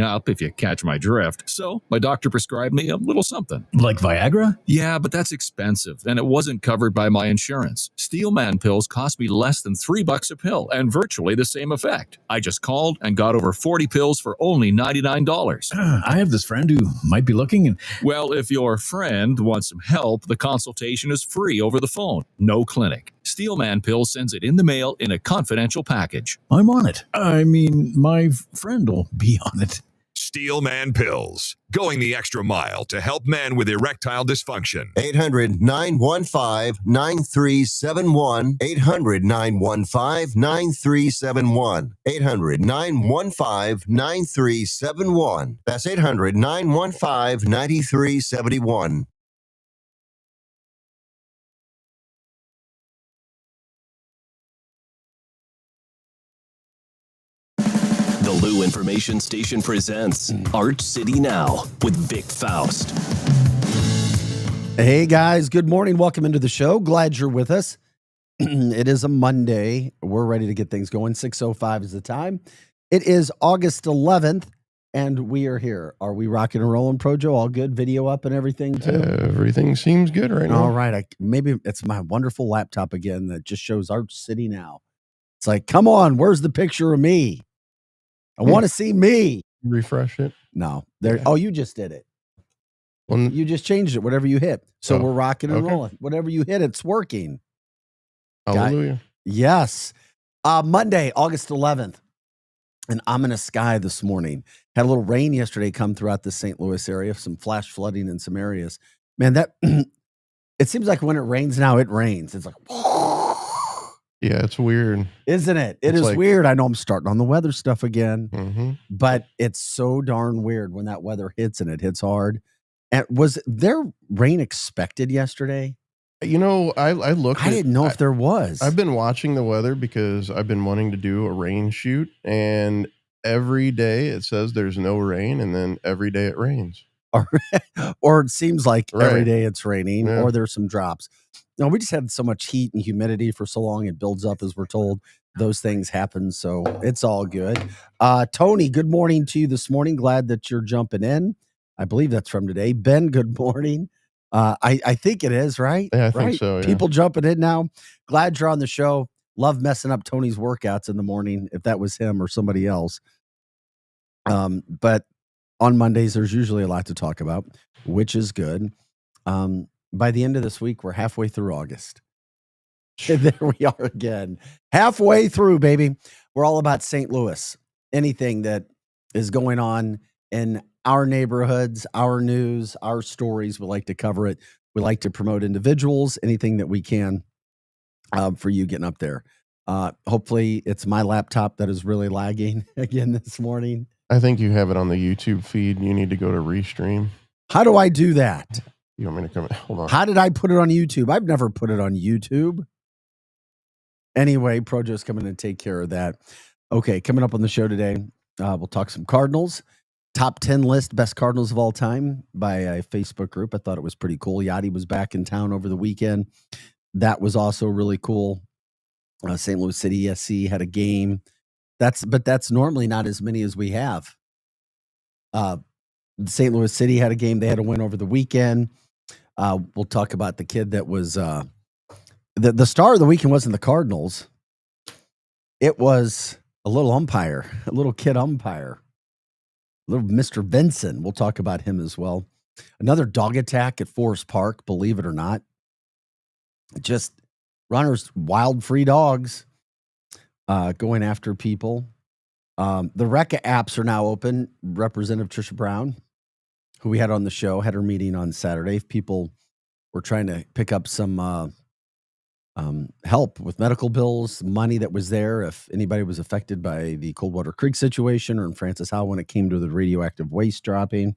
up, if you catch my drift. So my doctor prescribed me a little something. Like Viagra? Yeah, but that's expensive, and it wasn't covered by my insurance. Steelman pills cost me less than $3 a pill, and virtually the same effect. I just called and got over 40 pills for only $99. I have this friend who might be looking and... Well, if your friend wants some help, the consultation is free over the phone. No clinic. Steelman Pills sends it in the mail in a confidential package. I'm on it. I mean, my friend will be on it. Steelman Pills, going the extra mile to help men with erectile dysfunction. 800-915-9371. 800-915-9371. 800-915-9371. That's 800-915-9371. The Lou Information Station presents Arch City Now with Vic Faust. Hey guys, good morning. Welcome into the show. Glad you're with us. It is a Monday. We're ready to get things going. 6:05 is the time. It is August 11th, and we are here. Are we rocking and rolling, Projo? All good? Video up and everything too? Everything seems good right now. All right. Maybe it's my wonderful laptop again that just shows Arch City Now. It's like, come on, where's the picture of me? I want to see me. Refresh it. No. There. Yeah. Oh, you just did it. You just changed it, whatever you hit. So we're rocking and rolling. Whatever you hit, it's working. Hallelujah. Yes. Monday, August 11th. An ominous sky this morning. Had a little rain yesterday come throughout the St. Louis area, some flash flooding in some areas. Man, that it seems like when it rains now, it rains. It's like, yeah, it's weird. Isn't it? It is like, weird. I know I'm starting on the weather stuff again, but it's so darn weird when that weather hits and it hits hard. And was there rain expected yesterday? You know, I looked. I didn't know if there was. I've been watching the weather because I've been wanting to do a rain shoot, and every day it says there's no rain, and then every day it rains. Or it seems like every day it's raining, or there's some drops. No, we just had so much heat and humidity for so long, it builds up, as we're told. Those things happen, so it's all good. Tony, good morning to you this morning. Glad that you're jumping in. I believe that's from today. Ben, good morning. I think it is, right? Yeah, I think so. Yeah. People jumping in now. Glad you're on the show. Love messing up Tony's workouts in the morning, if that was him or somebody else. But on Mondays, there's usually a lot to talk about, which is good. By the end of this week, we're halfway through August. And there we are again. Halfway through, baby. We're all about St. Louis. Anything that is going on in our neighborhoods, our news, our stories, we like to cover it. We like to promote individuals, anything that we can for you getting up there. Hopefully, it's my laptop that is really lagging again this morning. I think you have it on the YouTube feed. You need to go to Restream. How do I do that? You want me to come? Hold on. How did I put it on YouTube? I've never put it on YouTube. Anyway, Projo's coming to take care of that. Okay, coming up on the show today, we'll talk some Cardinals. Top 10 list, best Cardinals of all time by a Facebook group. I thought it was pretty cool. Yachty was back in town over the weekend. That was also really cool. St. Louis City SC had a game. That's normally not as many as we have. St. Louis City had a game. They had a win over the weekend. We'll talk about the kid that was the star of the weekend wasn't the Cardinals. It was a little umpire, a little kid umpire, little Mr. Vincent. We'll talk about him as well. Another dog attack at Forest Park, believe it or not. Just runners, wild free dogs going after people. The RECA apps are now open. Representative Trisha Brown, who we had on the show, had her meeting on Saturday. If people were trying to pick up some help with medical bills, money that was there, if anybody was affected by the Coldwater Creek situation or in Francis Howell when it came to the radioactive waste dropping.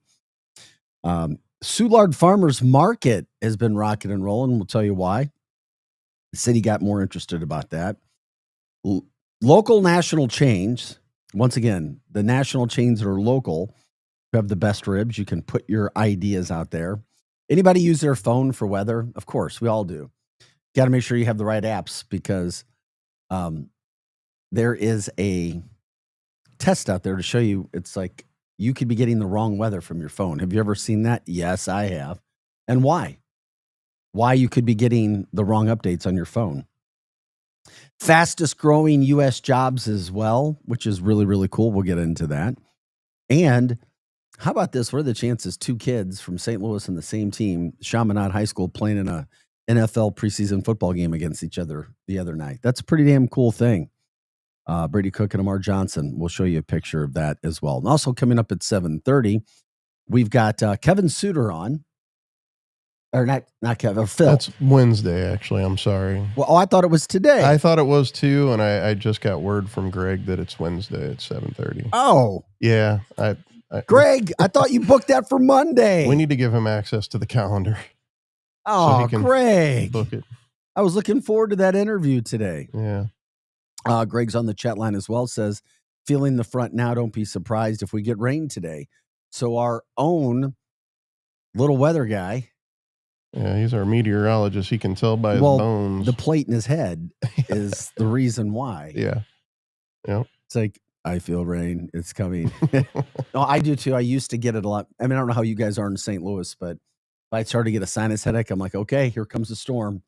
Soulard Farmers Market has been rocking and rolling. We'll tell you why. The city got more interested about that. Local national chains. Once again, the national chains that are local who have the best ribs. You can put your ideas out there. Anybody use their phone for weather? Of course, we all do. Got to make sure you have the right apps because there is a test out there to show you. It's like you could be getting the wrong weather from your phone. Have you ever seen that? Yes, I have. And why? Why you could be getting the wrong updates on your phone. Fastest growing U.S. jobs as well, which is really, really cool. We'll get into that. And how about this? What are the chances 2 kids from St. Louis in the same team, Chaminade High School, playing in a NFL preseason football game against each other the other night? That's a pretty damn cool thing. Brady Cook and Amar Johnson. We'll show you a picture of that as well. And also coming up at 7:30, we've got Kevin Suter on. Or not Kevin, Phil. That's Wednesday, actually. I'm sorry. Well, I thought it was today. I thought it was too, and I just got word from Greg that it's Wednesday at 7:30. Oh, Yeah, Greg, I thought you booked that for Monday. we need to give him access to the calendar. Oh, he can Greg. Book it. I was looking forward to that interview today. Yeah. Greg's on the chat line as well, says, feeling the front now, don't be surprised if we get rain today. So our own little weather guy, Yeah, he's our meteorologist. He can tell by his bones. the plate in his head is the reason why. Yeah. It's like, I feel rain. It's coming. No, I do too. I used to get it a lot. I mean, I don't know how you guys are in St. Louis, but if I started to get a sinus headache, I'm like, okay, here comes the storm.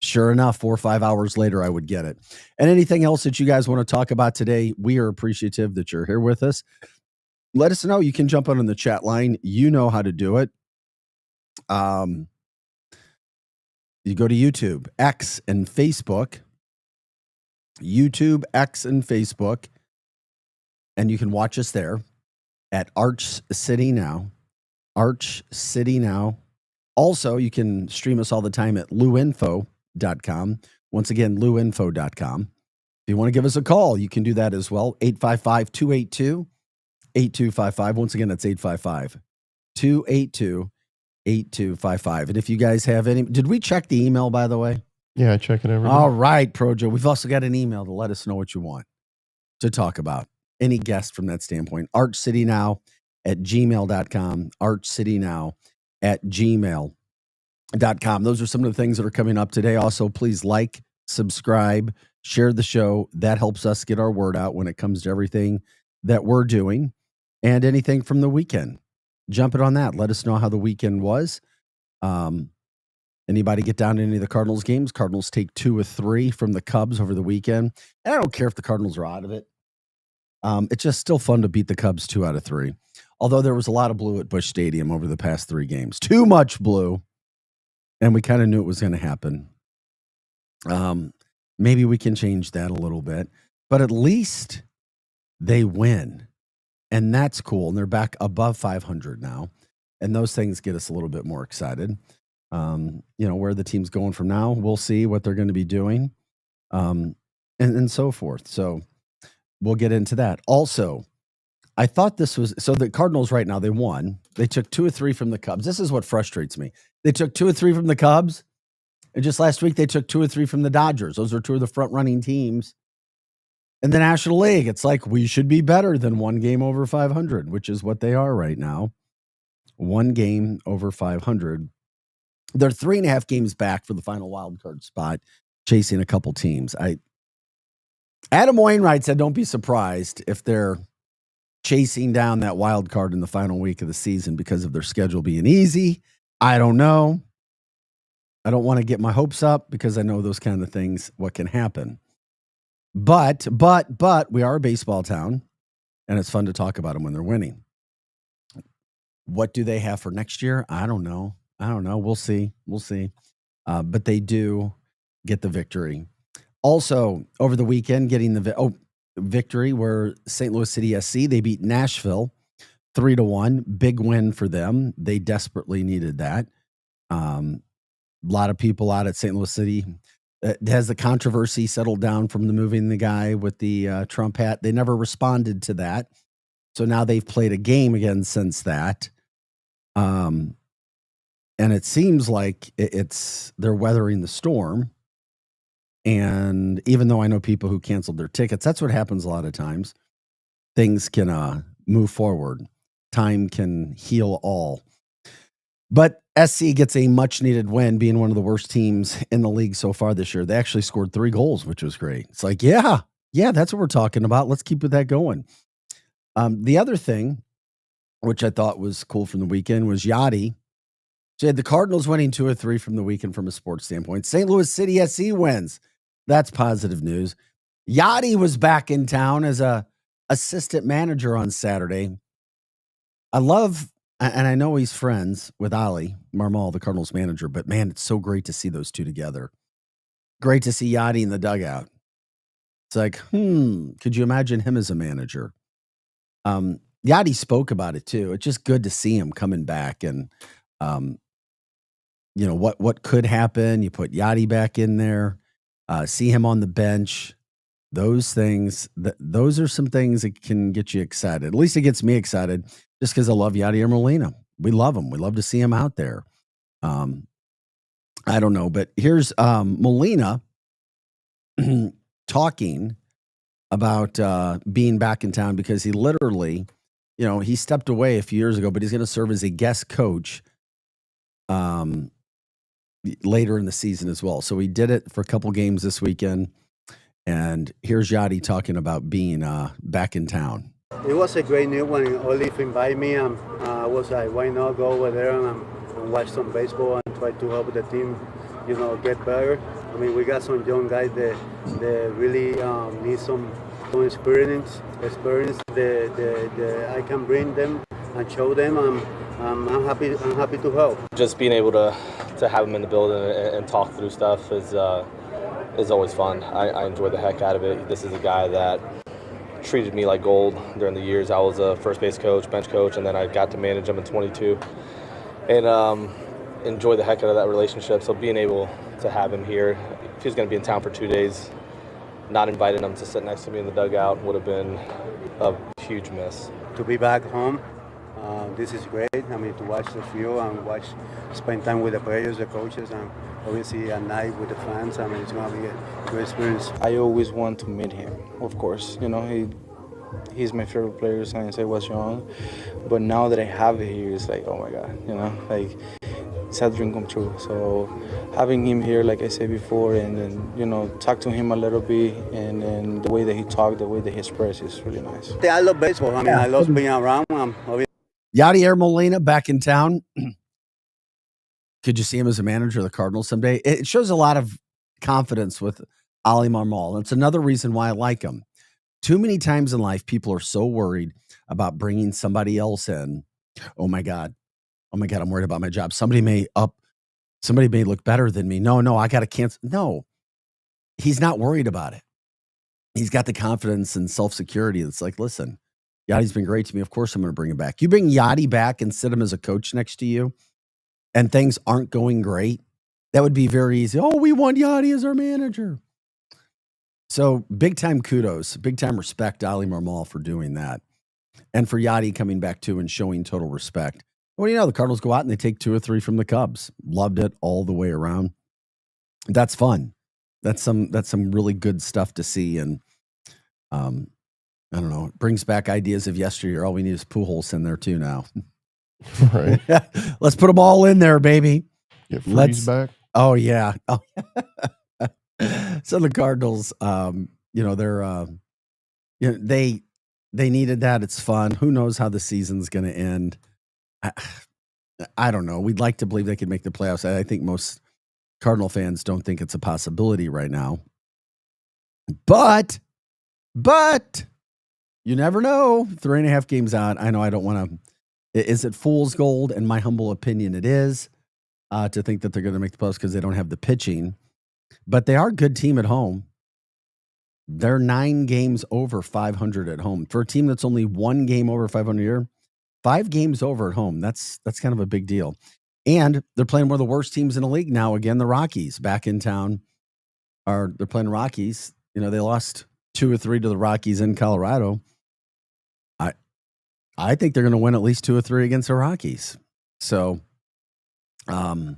Sure enough, 4 or 5 hours later, I would get it. And anything else that you guys want to talk about today, we are appreciative that you're here with us. Let us know. You can jump on the chat line. You know how to do it. You go to YouTube, X, and Facebook. YouTube, X, and Facebook. And you can watch us there at Arch City Now. Arch City Now. Also, you can stream us all the time at luinfo.com. Once again, luinfo.com. If you want to give us a call, you can do that as well. 855-282-8255. Once again, that's 855-282-8255. And if you guys have any, did we check the email, by the way? Yeah, I check it every day. All right, Projo. We've also got an email to let us know what you want to talk about. Any guest from that standpoint. archcitynow@gmail.com. archcitynow@gmail.com. Those are some of the things that are coming up today. Also, please like, subscribe, share the show. That helps us get our word out when it comes to everything that we're doing and anything from the weekend. Jump it on that. Let us know how the weekend was. Anybody get down to any of the Cardinals games? Cardinals take 2 of 3 from the Cubs over the weekend. And I don't care if the Cardinals are out of it. It's just still fun to beat the Cubs 2 out of 3. Although there was a lot of blue at Busch Stadium over the past 3 games. Too much blue. And we kind of knew it was going to happen. Maybe we can change that a little bit. But at least they win. And that's cool. And they're back above 500 now. And those things get us a little bit more excited. Where the team's going from now, we'll see what they're going to be doing, and so forth. So we'll get into that. Also, I thought this was, so the Cardinals right now, they won. They took 2 or 3 from the Cubs. This is what frustrates me. They took 2 or 3 from the Cubs, and just last week they took 2 or 3 from the Dodgers. Those are 2 of the front-running teams in the National League. It's like we should be better than 1 game over 500, which is what they are right now. 1 game over 500. They're 3.5 games back for the final wild card spot, chasing a couple teams. Adam Wainwright said, don't be surprised if they're chasing down that wild card in the final week of the season because of their schedule being easy. I don't know. I don't want to get my hopes up because I know those kind of things, what can happen. But we are a baseball town, and it's fun to talk about them when they're winning. What do they have for next year? I don't know. We'll see. But they do get the victory. Also, over the weekend, getting the victory were St. Louis City SC. They beat Nashville 3-1. Big win for them. They desperately needed that. A lot of people out at St. Louis City. Has the controversy settled down from the moving the guy with the Trump hat? They never responded to that. So now they've played a game again since that. And it seems like they're weathering the storm. And even though I know people who canceled their tickets, that's what happens a lot of times. Things can move forward. Time can heal all. But SC gets a much-needed win, being one of the worst teams in the league so far this year. They actually scored 3 goals, which was great. It's like, yeah, that's what we're talking about. Let's keep with that going. The other thing which I thought was cool from the weekend, was Yachty. So you had the Cardinals winning 2 or 3 from the weekend from a sports standpoint. St. Louis City SC wins. That's positive news. Yachty was back in town as a assistant manager on Saturday. I love, and I know he's friends with Ali Marmol, the Cardinals manager, but man, it's so great to see those two together. Great to see Yachty in the dugout. It's like, could you imagine him as a manager? Yachty spoke about it too. It's just good to see him coming back, and what could happen. You put Yachty back in there, see him on the bench. Those things, those are some things that can get you excited. At least it gets me excited, just because I love Yadier Molina. We love him. We love to see him out there. I don't know, but here's Molina talking about being back in town, because he literally, he stepped away a few years ago, but he's going to serve as a guest coach later in the season as well. So he did it for a couple games this weekend. And here's Yachty talking about being back in town. It was a great news when Olive invited me. I was like, why not go over there and watch some baseball and try to help the team, get better. I mean, we got some young guys that really need some experience that I can bring them and show them. I'm happy to help. Just being able to have him in the building and talk through stuff is always fun. I enjoy the heck out of it. This is a guy that treated me like gold during the years. I was a first base coach, bench coach, and then I got to manage him in 22. And enjoy the heck out of that relationship. So being able to have him here, if he was going to be in town for 2 days, not inviting him to sit next to me in the dugout would have been a huge miss. To be back home, this is great. I mean, to watch the field and spend time with the players, the coaches, and obviously at night with the fans. I mean, it's going to be a great experience. I always want to meet him, of course. He's my favorite player since I was young. But now that I have it here, it's like, oh my God, it's a dream come true. So having him here, like I said before, and then, talk to him a little bit, and then the way that he talked, the way that he expressed is really nice. I love baseball. I mean, I love being around. Yadier Molina back in town. Could you see him as a manager of the Cardinals someday? It shows a lot of confidence with Ali Marmol. It's another reason why I like him. Too many times in life, people are so worried about bringing somebody else in. Oh my God, I'm worried about my job. Somebody may look better than me. No, I got to cancel. No, he's not worried about it. He's got the confidence and self-security. It's like, listen, Yachty's been great to me. Of course, I'm going to bring him back. You bring Yachty back and sit him as a coach next to you, and things aren't going great, that would be very easy. Oh, we want Yachty as our manager. So big time kudos, big time respect to Ali Marmol for doing that. And for Yachty coming back too and showing total respect. Well, the Cardinals go out and they take 2 or 3 from the Cubs. Loved it all the way around. That's fun. That's some really good stuff to see. And I don't know, it brings back ideas of yesteryear. All we need is Pujols in there too now. Right. Let's put them all in there, baby. Get Freeze back. Oh yeah. Oh. So the Cardinals, they're, they needed that. It's fun. Who knows how the season's going to end? I don't know. We'd like to believe they could make the playoffs. I think most Cardinal fans don't think it's a possibility right now. But you never know. 3.5 games out. I know I don't want to. Is it fool's gold? In my humble opinion, it is to think that they're going to make the playoffs because they don't have the pitching. But they are a good team at home. They're 9 games over 500 at home. For a team that's only 1 game over 500 a year, 5 games over at home. That's kind of a big deal. And they're playing one of the worst teams in the league now. Again, the Rockies back in town. They're playing Rockies. They lost 2 or 3 to the Rockies in Colorado. I think they're going to win at least 2 or 3 against the Rockies. So we'll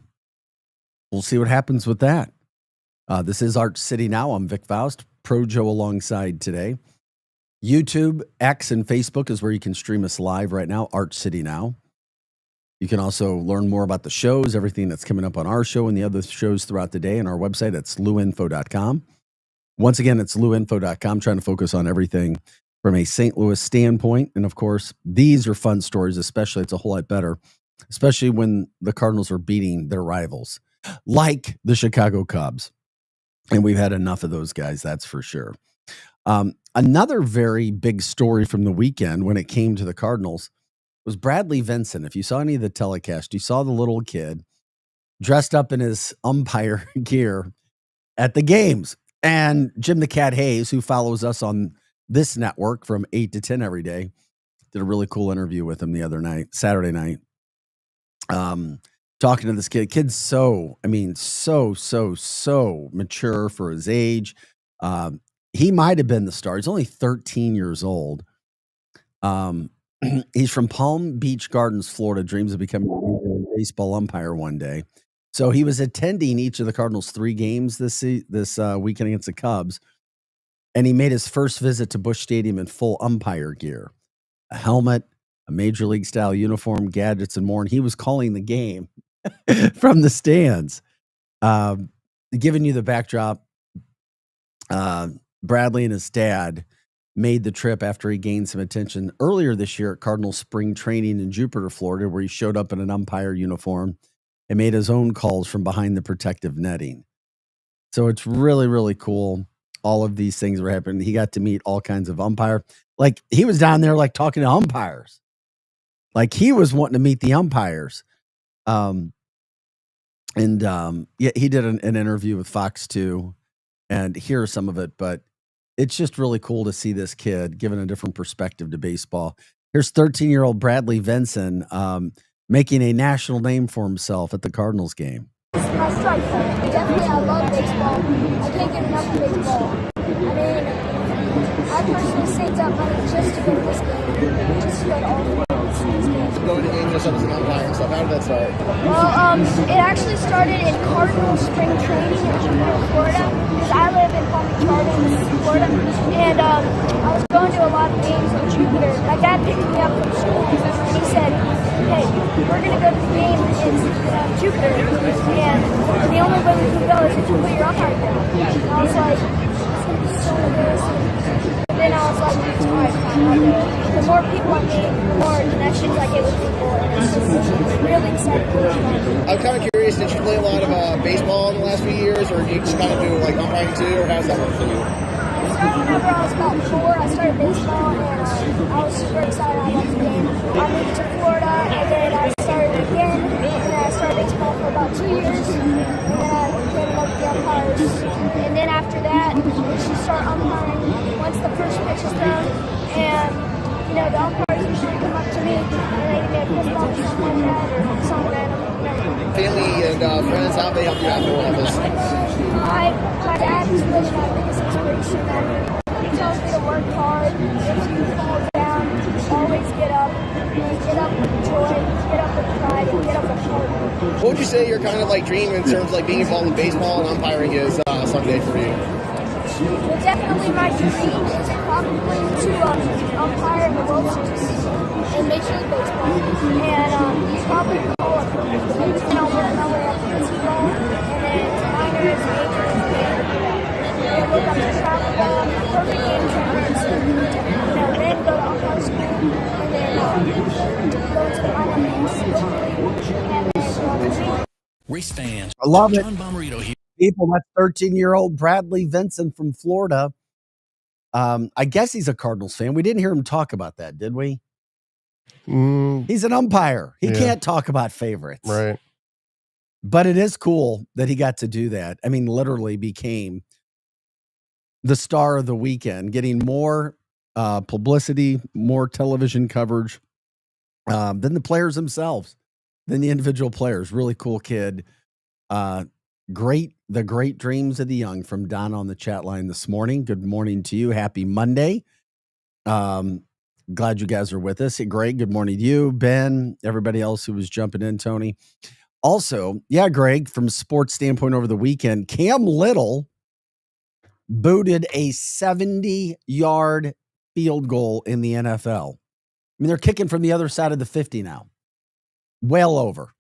see what happens with that. This is Arch City Now. I'm Vic Faust, Pro Joe alongside today. YouTube, X, and Facebook is where you can stream us live right now, Arch City Now. You can also learn more about the shows, everything that's coming up on our show and the other shows throughout the day on our website. It's luinfo.com. Once again, it's luinfo.com, trying to focus on everything from a St. Louis standpoint. And of course, these are fun stories, especially it's a whole lot better, especially when the Cardinals are beating their rivals like the Chicago Cubs. And we've had enough of those guys, that's for sure. Another very big story from the weekend when it came to the Cardinals was Bradley Vincent. If you saw any of the telecast, you saw the little kid dressed up in his umpire gear at the games. And Jim the Cat Hayes, who follows us on this network from 8 to 10 every day, did a really cool interview with him the other night, Saturday night. Talking to this kid. Kid's so mature for his age. He might have been the star. He's only 13 years old. He's from Palm Beach Gardens, Florida, dreams of becoming a baseball umpire one day. So he was attending each of the Cardinals' 3 games this weekend against the Cubs. And he made his first visit to Busch Stadium in full umpire gear, a helmet, a major league style uniform, gadgets, and more. And he was calling the game from the stands. Giving you the backdrop, Bradley and his dad made the trip after he gained some attention earlier this year at Cardinal spring training in Jupiter, Florida, where he showed up in an umpire uniform and made his own calls from behind the protective netting. So it's really, really cool. All of these things were happening. He got to meet all kinds of umpire. Like he was down there like talking to umpires. Like he was wanting to meet the umpires. Yeah, he did an interview with Fox 2 and hear some of it, but it's just really cool to see this kid given a different perspective to baseball. Here's 13-year-old Bradley Vinson making a national name for himself at the Cardinals game. My strike zone. Definitely, I love baseball. I can't get enough of baseball. I mean, I personally saved up money just to go to this game, just to go to all the games. Going to games yourself as an umpire and stuff. How did that start? Well, it actually started in Cardinal spring training in Jupiter, Florida, because I live in Palm Beach Gardens, Florida, and I was going to a lot of games in Jupiter. My dad picked me up from school, and he said, hey, we're going to go to the game in Jupiter, and the only way we can go is if you put your umpire down. And I was like, it's going to be so embarrassing. And then I was like, it's all right, fine, I'll do it. The more people I meet, the more connections I get with people, and it's just really exciting. I'm kind of curious, did you play a lot of baseball in the last few years, or do you just kind of do like umpiring too, or how does that work for you? So whenever I was about 4, I started baseball, and I was super excited. I loved the game. I moved to Florida, and then I started again, and then I started baseball for about 2 years, and then I became one of the umpires. And then after that, you start umpiring once the first pitch is thrown, and the umpires usually come up to me, and they give me a fist bump or something like that, or something random. Family and friends, how they help you out with all this? My dad is really my biggest inspiration ever. He tells me to work hard. If you fall down, always get up. Get up with joy, get up with pride, and get up with heart. What would you say your kind of like dream in terms of like being involved in baseball and umpiring is someday for you? Well, definitely my dream is probably to umpire in the World Series in Major League Baseball, and probably call up. And I'll work my way up to baseball, and then minors, majors, and look up to travel ball, perfect game tournaments, and then go to umpire school, and then go to the minor leagues, hopefully, and then Race fans, I love it. John Bomarito here. People, that's 13-year-old Bradley Vinson from Florida. I guess he's a Cardinals fan. We didn't hear him talk about that, did we? He's an umpire. He can't talk about favorites. Right. But it is cool that he got to do that. I mean, literally became the star of the weekend, getting more publicity, more television coverage than the players themselves, than the individual players. Really cool kid. The great dreams of the young from Don on the chat line this morning. Good morning to you. Happy Monday. Glad you guys are with us. Hey, Greg, good morning to you. Ben, everybody else who was jumping in, Tony. Also, Greg, from a sports standpoint over the weekend, Cam Little booted a 70-yard field goal in the NFL. I mean, they're kicking from the other side of the 50 now. Well over.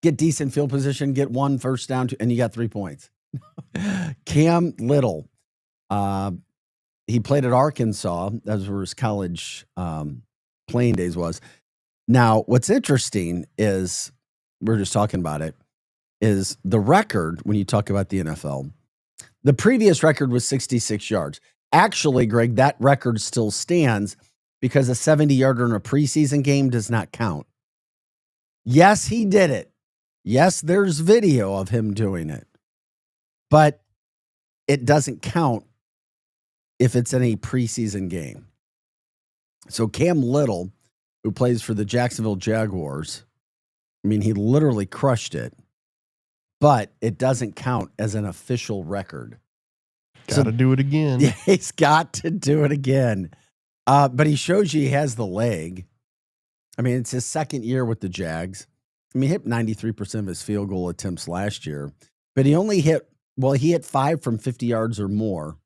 Get decent field position, get 1 first down, and you got 3 points. Cam Little he played at Arkansas. That was where his college playing days was. Now, what's interesting is, we're just talking about it, is the record when you talk about the NFL. The previous record was 66 yards. Actually, Greg, that record still stands because a 70-yarder in a preseason game does not count. Yes, he did it. Yes, there's video of him doing it. But it doesn't count if it's in a preseason game. So Cam Little, who plays for the Jacksonville Jaguars, I mean, he literally crushed it, but it doesn't count as an official record. Got to do it again. Yeah, he's got to do it again. But he shows you he has the leg. I mean, it's his second year with the Jags. I mean, he hit 93% of his field goal attempts last year, but he only hit 5 from 50 yards or more.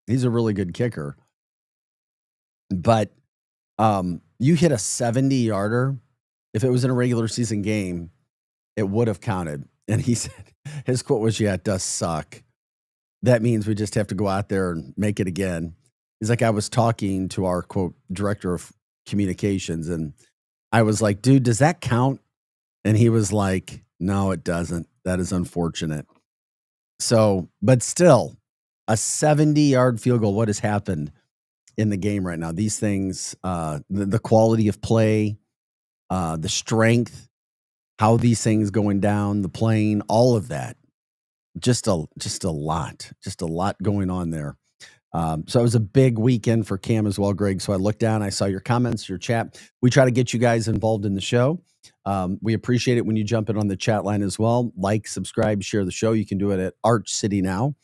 He's a really good kicker. But you hit a 70-yarder. If it was in a regular season game, it would have counted. And he said, his quote was, "Yeah, it does suck. That means we just have to go out there and make it again." He's like, I was talking to our, quote, director of communications, and I was like, "Dude, does that count?" And he was like, "No, it doesn't. That is unfortunate." So, but still, a 70-yard field goal, what has happened in the game right now? These things, the quality of play, the strength, how these things going down, the plane, all of that. Just a lot going on there. So it was a big weekend for Cam as well, Greg. So I looked down, I saw your comments, your chat. We try to get you guys involved in the show. We appreciate it when you jump in on the chat line as well. Like, subscribe, share the show. You can do it at Arch City Now,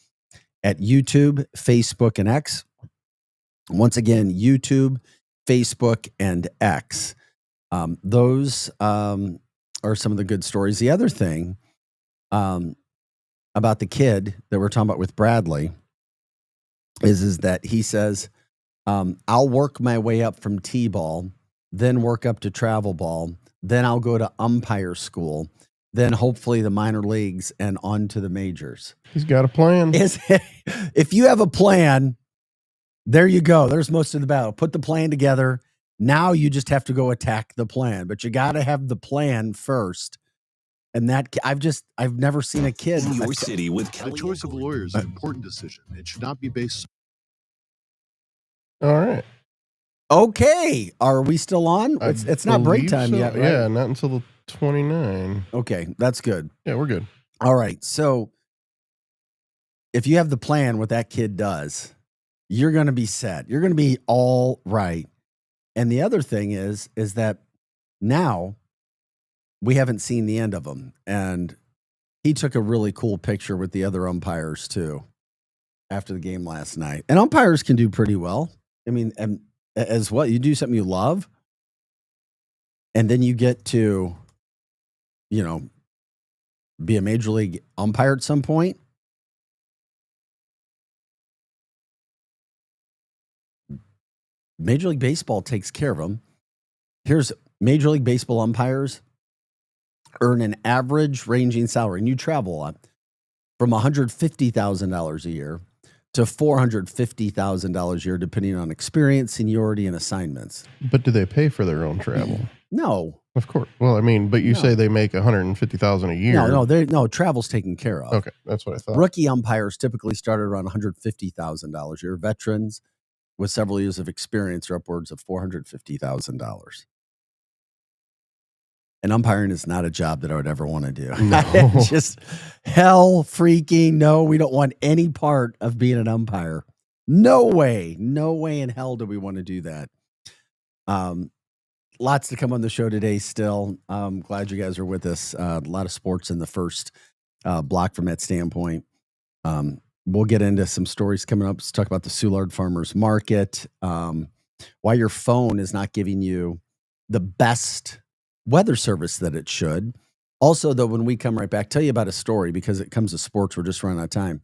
at YouTube, Facebook, and X. Once again, YouTube, Facebook, and X. Those are some of the good stories. The other thing about the kid that we're talking about with Bradley is that he says, I'll work my way up from T-ball, then work up to travel ball, then I'll go to umpire school, then hopefully the minor leagues and on to the majors. He's got a plan. If you have a plan, there you go. There's most of the battle. Put the plan together. Now you just have to go attack the plan, but you got to have the plan first. And that I've never seen a kid. Your city with Kelly. The choice of lawyer is an important decision. It should not be based. All right. Okay. Are we still on? It's not break time so. yet, right? Yeah, not until the 29. Okay, that's good. Yeah, we're good. All right. So if you have the plan, what that kid does, you're going to be set. You're going to be all right. And the other thing is that now we haven't seen the end of him. And he took a really cool picture with the other umpires too after the game last night. And umpires can do pretty well. I mean, and as well, you do something you love, and then you get to, be a major league umpire at some point. Major League Baseball takes care of them. Here's Major League Baseball umpires earn an average ranging salary, and you travel a lot, from $150,000 a year to $450,000 a year, depending on experience, seniority, and assignments. But do they pay for their own travel? No. Of course. Well, I mean, but you say they make $150,000 a year. No, travel's taken care of. Okay, that's what I thought. Rookie umpires typically started around $150,000 a year. Veterans with several years of experience are upwards of $450,000. And umpiring is not a job that I would ever want to do. No. Just hell freaking no. We don't want any part of being an umpire. No way in hell do we want to do that. Lots to come on the show today still. I'm glad you guys are with us. A lot of sports in the first block from that standpoint. We'll get into some stories coming up. Let's talk about the Soulard Farmers Market. Why your phone is not giving you the best weather service that it should. Also, though, when we come right back, tell you about a story, because it comes to sports. We're just running out of time.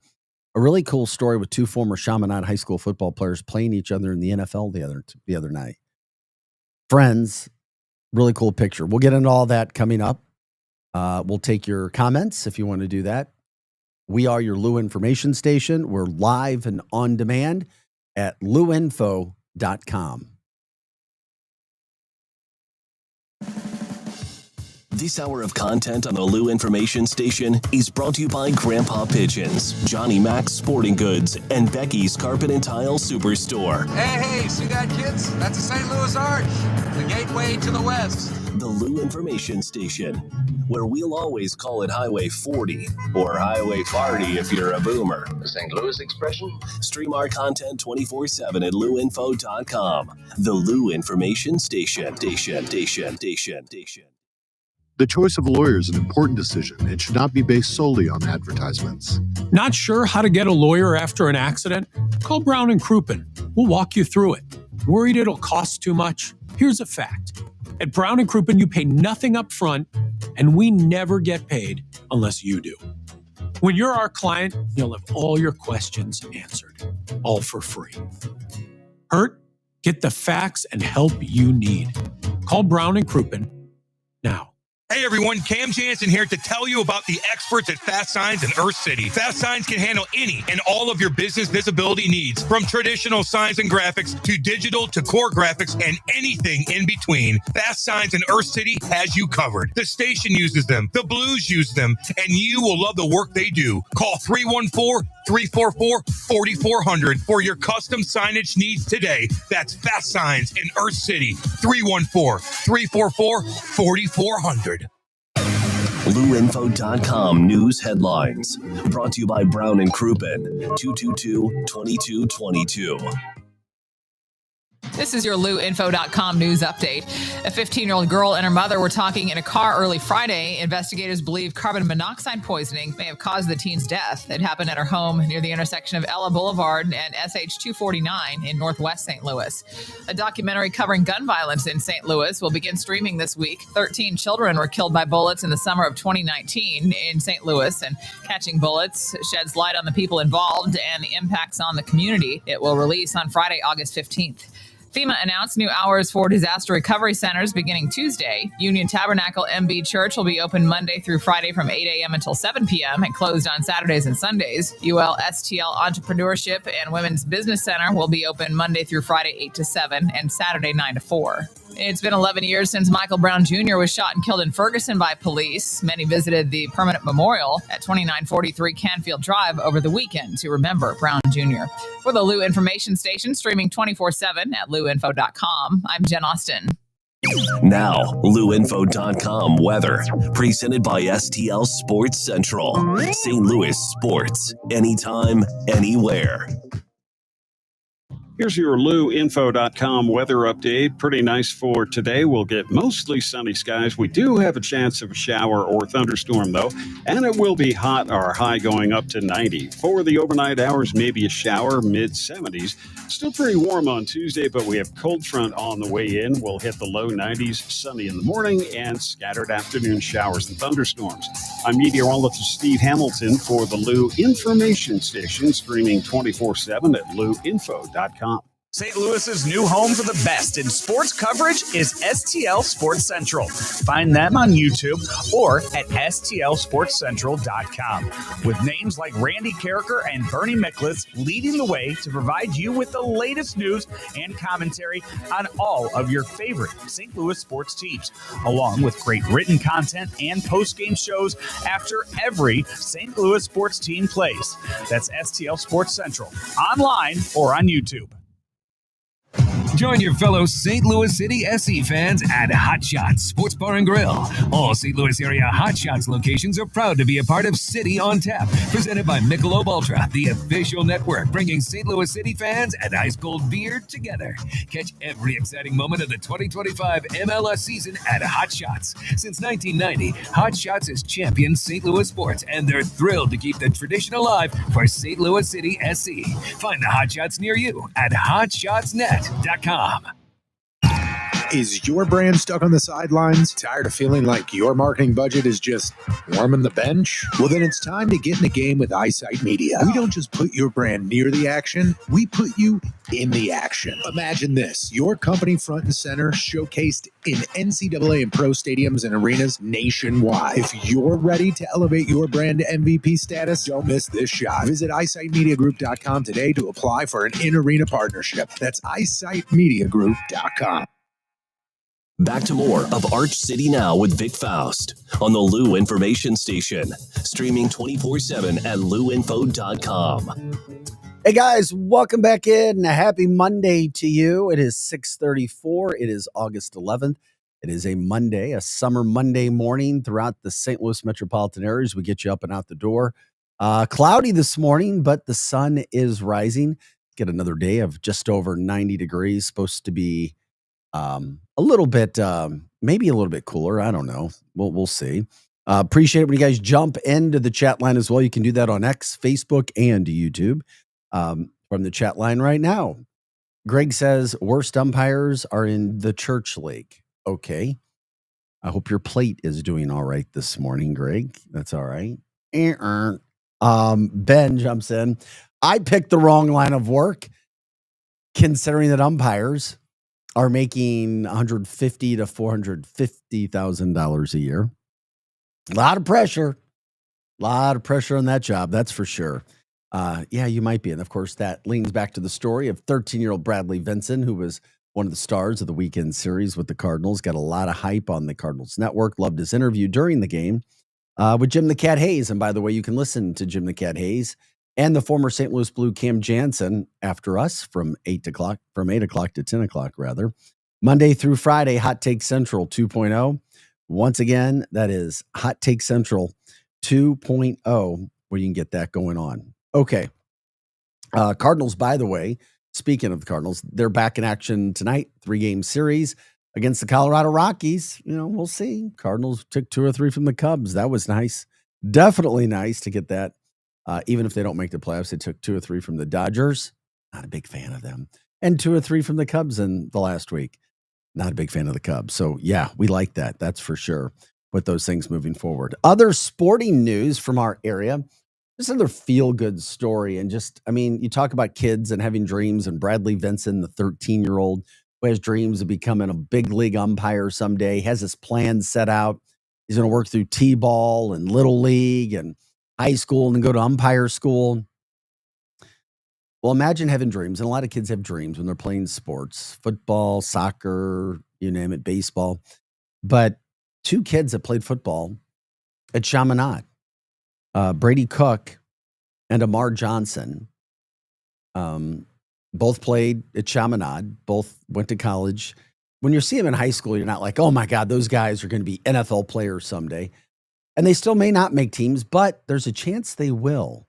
A really cool story with two former Chaminade high school football players playing each other in the NFL the other night. Friends, really cool picture. We'll get into all that coming up. We'll take your comments if you want to do that. We are your Lou information station. We're live and on demand at luinfo.com. This hour of content on the Lou Information Station is brought to you by Grandpa Pigeons, Johnny Mac's Sporting Goods, and Becky's Carpet and Tile Superstore. Hey, see that, kids? That's the St. Louis Arch, the gateway to the West. The Lou Information Station, where we'll always call it Highway 40 or Highway 40 if you're a boomer. The St. Louis expression? Stream our content 24/7 at louinfo.com. The Lou Information Station. The choice of a lawyer is an important decision. It should not be based solely on advertisements. Not sure how to get a lawyer after an accident? Call Brown & Crouppen. We'll walk you through it. Worried it'll cost too much? Here's a fact. At Brown & Crouppen, you pay nothing up front, and we never get paid unless you do. When you're our client, you'll have all your questions answered, all for free. Hurt? Get the facts and help you need. Call Brown & Crouppen now. Hey everyone, Cam Jansen here to tell you about the experts at Fast Signs in Earth City. Fast Signs can handle any and all of your business visibility needs, from traditional signs and graphics to digital to core graphics and anything in between. Fast Signs in Earth City has you covered. The station uses them, the Blues use them, and you will love the work they do. Call 314-344-4400 for your custom signage needs today. That's Fast Signs in Earth City, 314-344-4400. LouInfo.com news headlines. Brought to you by Brown & Crouppen, 222-2222. This is your LouInfo.com news update. A 15-year-old girl and her mother were talking in a car early Friday. Investigators believe carbon monoxide poisoning may have caused the teen's death. It happened at her home near the intersection of Ella Boulevard and SH 249 in Northwest St. Louis. A documentary covering gun violence in St. Louis will begin streaming this week. 13 children were killed by bullets in the summer of 2019 in St. Louis, and Catching Bullets sheds light on the people involved and the impacts on the community. It will release on Friday, August 15th. FEMA announced new hours for disaster recovery centers beginning Tuesday. Union Tabernacle MB Church will be open Monday through Friday from 8 a.m. until 7 p.m. and closed on Saturdays and Sundays. UL STL Entrepreneurship and Women's Business Center will be open Monday through Friday 8 to 7 and Saturday 9 to 4. It's been 11 years since Michael Brown Jr. was shot and killed in Ferguson by police. Many visited the permanent memorial at 2943 Canfield Drive over the weekend to remember Brown Jr. For the Lou Information Station, streaming 24/7 at louinfo.com, I'm Jen Austin. Now, LouInfo.com weather, presented by STL Sports Central. St. Louis sports, anytime, anywhere. Here's your LouInfo.com weather update. Pretty nice for today. We'll get mostly sunny skies. We do have a chance of a shower or thunderstorm, though, and it will be hot, our high going up to 90. For the overnight hours, maybe a shower, mid-70s. Still pretty warm on Tuesday, but we have cold front on the way in. We'll hit the low 90s, sunny in the morning, and scattered afternoon showers and thunderstorms. I'm meteorologist Steve Hamilton for the Lou Information Station, streaming 24/7 at LouInfo.com. St. Louis's new home for the best in sports coverage is STL Sports Central. Find them on YouTube or at STLSportsCentral.com. With names like Randy Carricker and Bernie Miklasz leading the way to provide you with the latest news and commentary on all of your favorite St. Louis sports teams, along with great written content and post-game shows after every St. Louis sports team plays. That's STL Sports Central, online or on YouTube. Join your fellow St. Louis City SC fans at Hot Shots Sports Bar and Grill. All St. Louis area Hot Shots locations are proud to be a part of City on Tap, presented by Michelob Ultra, the official network bringing St. Louis City fans and ice cold beer together. Catch every exciting moment of the 2025 MLS season at Hot Shots. Since 1990, Hot Shots has championed St. Louis sports, and they're thrilled to keep the tradition alive for St. Louis City SC. Find the Hot Shots near you at hotshotsnet.com. Is your brand stuck on the sidelines? Tired of feeling like your marketing budget is just warming the bench? Well, then it's time to get in the game with Eyesight Media. We don't just put your brand near the action, we put you in the action. Imagine this, your company front and center showcased in NCAA and pro stadiums and arenas nationwide. If you're ready to elevate your brand to MVP status, don't miss this shot. Visit eyesightmediagroup.com today to apply for an in-arena partnership. That's eyesightmediagroup.com. Back to more of Arch City Now with Vic Faust on the Lou Information Station, streaming 24/7 at louinfo.com. Hey guys, welcome back in. A happy Monday to you. It is 6:34. It is August 11th. It is a Monday, a summer Monday morning throughout the St. Louis metropolitan areas. We get you up and out the door. Cloudy this morning, but the sun is rising. Get another day of just over 90 degrees. Supposed to be a little bit, maybe a little bit cooler. I don't know. We'll see. Appreciate it when you guys jump into the chat line as well. You can do that on X, Facebook, and YouTube. From the chat line right now. Greg says, worst umpires are in the church league. Okay. I hope your plate is doing all right this morning, Greg. That's all right. Ben jumps in. I picked the wrong line of work, considering that umpires are making $150,000 to $450,000 a year. A lot of pressure on that job. That's for sure. Yeah, you might be. And of course, that leans back to the story of 13-year-old Bradley Vinson, who was one of the stars of the weekend series with the Cardinals. Got a lot of hype on the Cardinals network. Loved his interview during the game with Jim the Cat Hayes. And by the way, you can listen to Jim the Cat Hayes and the former St. Louis Blue Cam Jansen after us from 8 o'clock to 10 o'clock, rather. Monday through Friday, Hot Take Central 2.0. Once again, that is Hot Take Central 2.0, where you can get that going on. Okay. Cardinals, by the way, speaking of the Cardinals, they're back in action tonight, 3-game series against the Colorado Rockies. You know, we'll see. Cardinals took 2 or 3 from the Cubs. That was nice. Definitely nice to get that. Even if they don't make the playoffs, they took 2 or 3 from the Dodgers. Not a big fan of them. And 2 or 3 from the Cubs in the last week. Not a big fan of the Cubs. So, yeah, we like that. That's for sure. With those things moving forward. Other sporting news from our area. Just another feel-good story. And just, I mean, you talk about kids and having dreams, and Bradley Vinson, the 13-year-old who has dreams of becoming a big league umpire someday, has his plans set out. He's going to work through T-ball and Little League and high school and then go to umpire school. Well, imagine having dreams. And a lot of kids have dreams when they're playing sports, football, soccer, you name it, baseball. But 2 kids that played football at Chaminade, Brady Cook and Amar Johnson, both played at Chaminade, both went to college. When you see them in high school, you're not like, oh my God, those guys are going to be NFL players someday. And they still may not make teams, but there's a chance they will.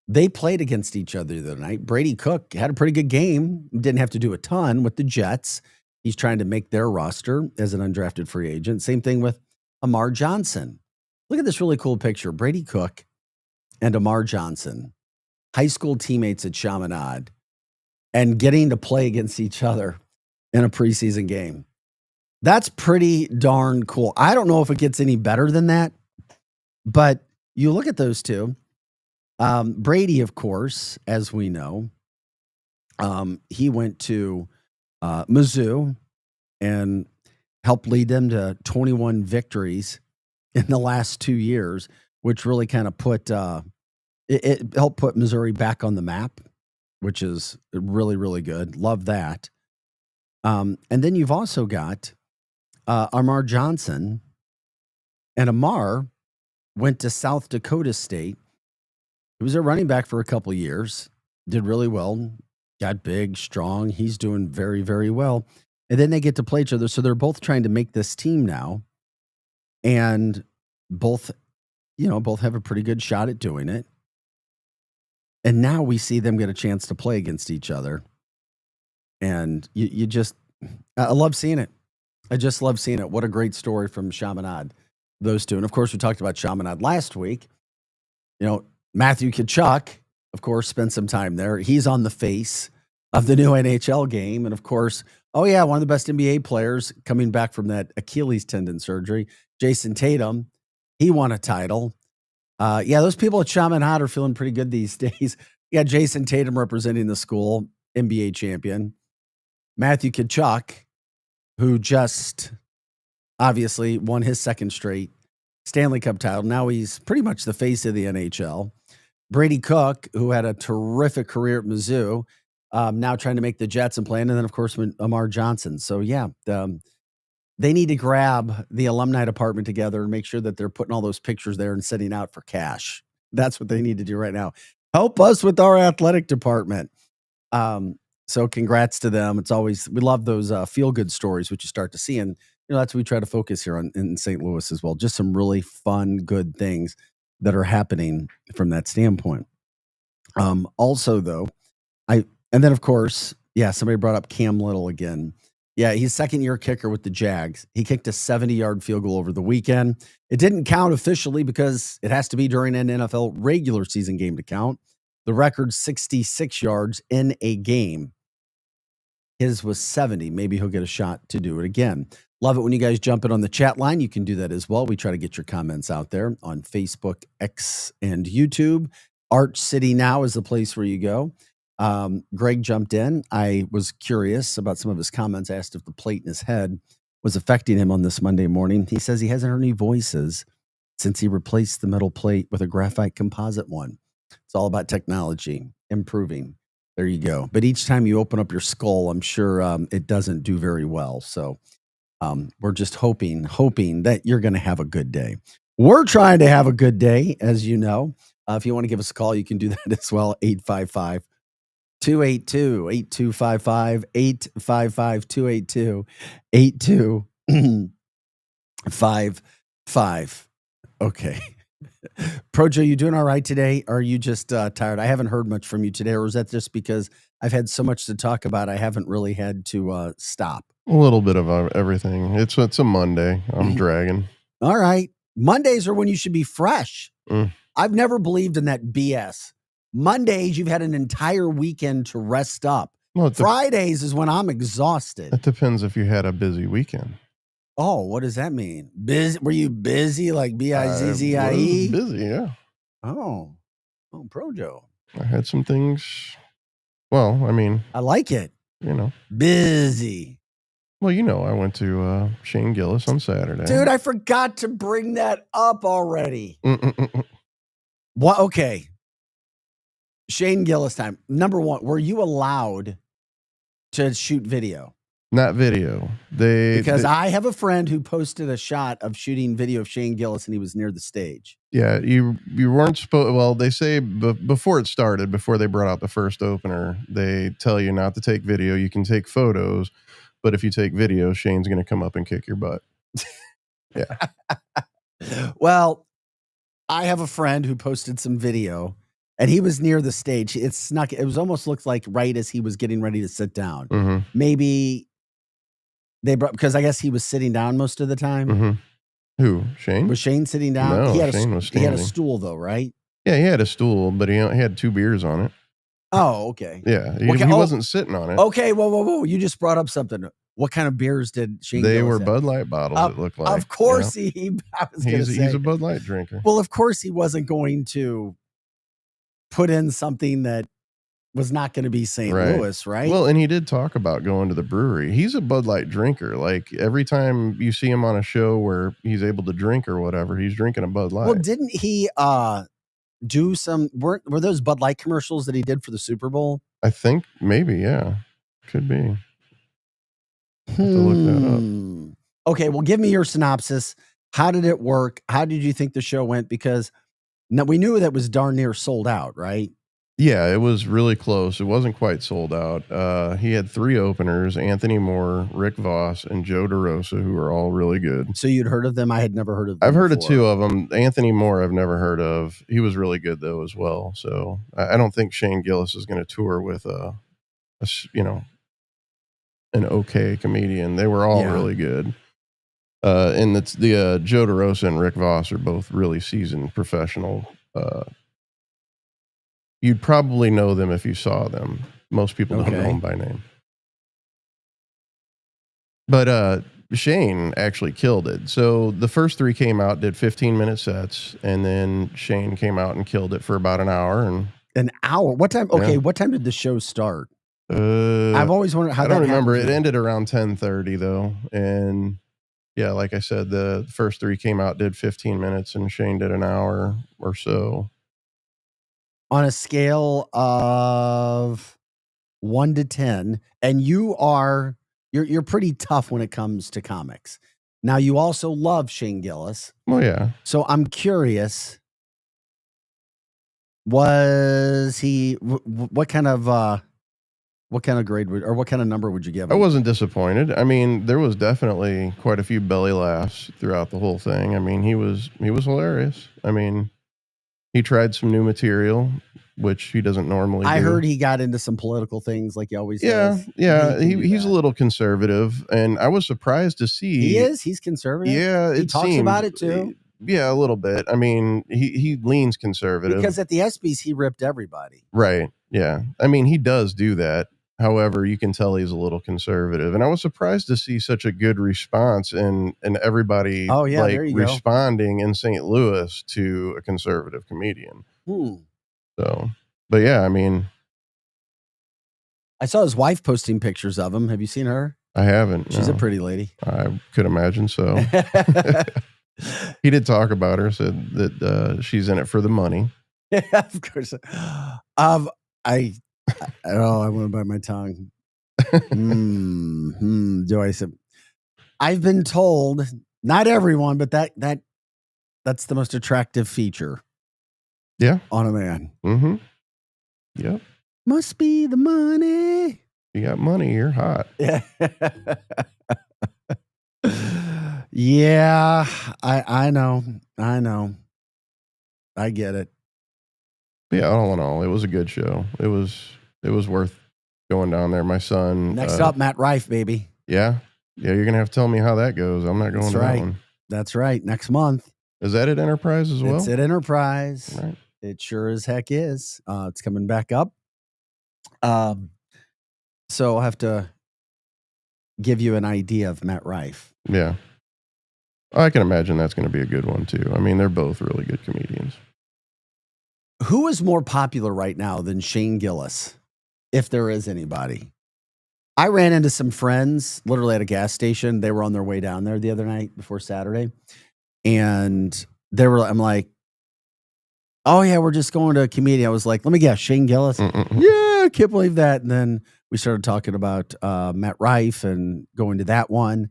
They played against each other the other night. Brady Cook had a pretty good game. Didn't have to do a ton with the Jets. He's trying to make their roster as an undrafted free agent. Same thing with Amar Johnson. Look at this really cool picture. Brady Cook and Amar Johnson, high school teammates at Chaminade, and getting to play against each other in a preseason game. That's pretty darn cool. I don't know if it gets any better than that, but you look at those two. Brady, of course, as we know, he went to Mizzou and helped lead them to 21 victories in the last 2 years, which really kind of put it helped put Missouri back on the map, which is really, really good. Love that. And then you've also got Amar Johnson, and Amar went to South Dakota State. He was a running back for a couple of years, did really well, got big, strong. He's doing very, very well. And then they get to play each other. So they're both trying to make this team now. And both have a pretty good shot at doing it. And now we see them get a chance to play against each other. And I love seeing it. I just love seeing it. What a great story from Chaminade, those two. And of course, we talked about Chaminade last week. You know, Matthew Tkachuk, of course, spent some time there. He's on the face of the new NHL game. And of course, Oh, yeah, one of the best NBA players coming back from that Achilles tendon surgery. Jason Tatum, he won a title. Yeah, those people at Chaminade are feeling pretty good these days. Yeah, Jason Tatum representing the school, NBA champion. Matthew Tkachuk, who just obviously won his second straight Stanley Cup title. Now he's pretty much the face of the NHL. Brady Cook, who had a terrific career at Mizzou, now trying to make the Jets and playing. And then, of course, Amar Johnson. So, yeah, they need to grab the alumni department together and make sure that they're putting all those pictures there and sending out for cash. That's what they need to do right now. Help us with our athletic department. So congrats to them. It's always, we love those feel-good stories, which you start to see. And, that's what we try to focus here in St. Louis as well. Just some really fun, good things that are happening from that standpoint. Also, though, and then, of course, yeah, somebody brought up Cam Little again. Yeah, he's second-year kicker with the Jags. He kicked a 70-yard field goal over the weekend. It didn't count officially because it has to be during an NFL regular season game to count. The record's 66 yards in a game. His was 70. Maybe he'll get a shot to do it again. Love it when you guys jump in on the chat line. You can do that as well. We try to get your comments out there on Facebook, X, and YouTube. Arch City Now is the place where you go. Greg jumped in. I was curious about some of his comments. I asked if the plate in his head was affecting him on this Monday morning. He says he hasn't heard any voices since he replaced the metal plate with a graphite composite one. It's all about technology, improving. There you go. But each time you open up your skull, I'm sure it doesn't do very well. So we're just hoping that you're going to have a good day. We're trying to have a good day, as you know. If you want to give us a call, you can do that as well. 855 282-8255, 855-282-8255. Okay. Projo, you doing all right today? Or are you just tired? I haven't heard much from you today. Or is that just because I've had so much to talk about, I haven't really had to stop? A little bit of everything. It's a Monday. I'm dragging. All right. Mondays are when you should be fresh. I've never believed in that BS. Mondays, you've had an entire weekend to rest up. Well, Fridays is when I'm exhausted. It depends if you had a busy weekend. Oh, what does that mean? Busy? Were you busy like B-I-Z-Z-I-E? Busy, yeah. Oh, Projo. I had some things. Well, I mean, I like it. Busy. Well, I went to Shane Gillis on Saturday. Dude, I forgot to bring that up already. What? Okay. Shane Gillis time. Number one, were you allowed to shoot video? Not video. Because I have a friend who posted a shot of shooting video of Shane Gillis and he was near the stage. Yeah, you weren't supposed. Well, they say before it started, before they brought out the first opener, they tell you not to take video. You can take photos, but if you take video, Shane's going to come up and kick your butt. Yeah. Well, I have a friend who posted some video. And he was near the stage. It was almost looked like right as he was getting ready to sit down. Mm-hmm. Maybe they brought, because I guess he was sitting down most of the time. Mm-hmm. Who? Shane? Was Shane sitting down? No, Shane was standing. He had a stool though, right? Yeah, he had a stool, but he had 2 beers on it. Oh, okay. Yeah, he wasn't sitting on it. Okay, whoa. You just brought up something. What kind of beers did Shane They Gillis were have? Bud Light bottles, it looked like. Of course he's a Bud Light drinker. Well, of course he wasn't going to put in something that was not going to be St. Louis, right? Well, and he did talk about going to the brewery. He's a Bud Light drinker. Like every time you see him on a show where he's able to drink or whatever, he's drinking a Bud Light. Well, didn't he do some, were those Bud Light commercials that he did for the Super Bowl? I think maybe, yeah. Could be. Have to look that up. Okay, well, give me your synopsis. How did it work? How did you think the show went? Because now we knew that was darn near sold out, right? Yeah, it was really close. It wasn't quite sold out. He had 3 openers, Anthony Moore, Rick Voss, and Joe DeRosa, who are all really good. So you'd heard of them? I had never heard of them. I've heard of 2 of them. Anthony Moore, I've never heard of. He was really good, though, as well. So I don't think Shane Gillis is going to tour with an okay comedian. They were all really good. And it's the Joe DeRosa and Rick Voss are both really seasoned professional. You'd probably know them if you saw them. Most people don't know them by name. But Shane actually killed it. So the first 3 came out, did 15-minute sets, and then Shane came out and killed it for about an hour. And An hour? What time? Okay, Yeah. what time did the show start? I've I've always wondered how I that don't remember. happened. It ended around 10:30 though, and yeah, like I said, the first 3 came out, did 15 minutes, and Shane did an hour or so. On a scale of 1 to 10, and you're pretty tough when it comes to comics. Now you also love Shane Gillis, Well, yeah, so I'm curious. Was he what kind of grade would, or what kind of number would you give I him? wasn't disappointed. I mean, there was definitely quite a few belly laughs throughout the whole thing. I mean, he was hilarious. I mean, he tried some new material, which he doesn't normally I do. heard he got into some political things like he always Yeah, does. yeah, He can do he's a that. little conservative, and I was surprised to see. He is. He's conservative. Yeah, he it talks seemed- about it too. Yeah, a little bit. I mean, he leans conservative. Because at the ESPYs, he ripped everybody. Right. Yeah. I mean, he does do that. However, you can tell he's a little conservative. And I was surprised to see such a good response and everybody Oh, yeah, like there you go. responding in St. Louis to a conservative comedian. Hmm. So, but yeah, I mean, I saw his wife posting pictures of him. Have you seen her? I haven't. She's a no. pretty lady. I could imagine so. He did talk about her, said that she's in it for the money. Yeah, of course. I went by my tongue. Do I say? I've been told, not everyone, but that's the most attractive feature. Yeah. On a man. Mm-hmm. Yep. Must be the money. You got money, you're hot. Yeah. Yeah, I know. I get it. Yeah, all in all, it was a good show. It was worth going down there. My son. Next up, Matt Rife, baby. Yeah. Yeah, you're gonna have to tell me how that goes. I'm not going That's to right. that one. That's right. Next month. Is that at Enterprise as well? It's at Enterprise. Right. It sure as heck is. It's coming back up. So I'll have to give you an idea of Matt Rife. Yeah. I can imagine that's going to be a good one too. I mean, they're both really good comedians. Who is more popular right now than Shane Gillis, if there is anybody? I ran into some friends literally at a gas station. They were on their way down there the other night before Saturday. And I'm like, oh yeah, we're just going to a comedian. I was like, let me guess, Shane Gillis. Yeah, I can't believe that. And then we started talking about Matt Rife and going to that one.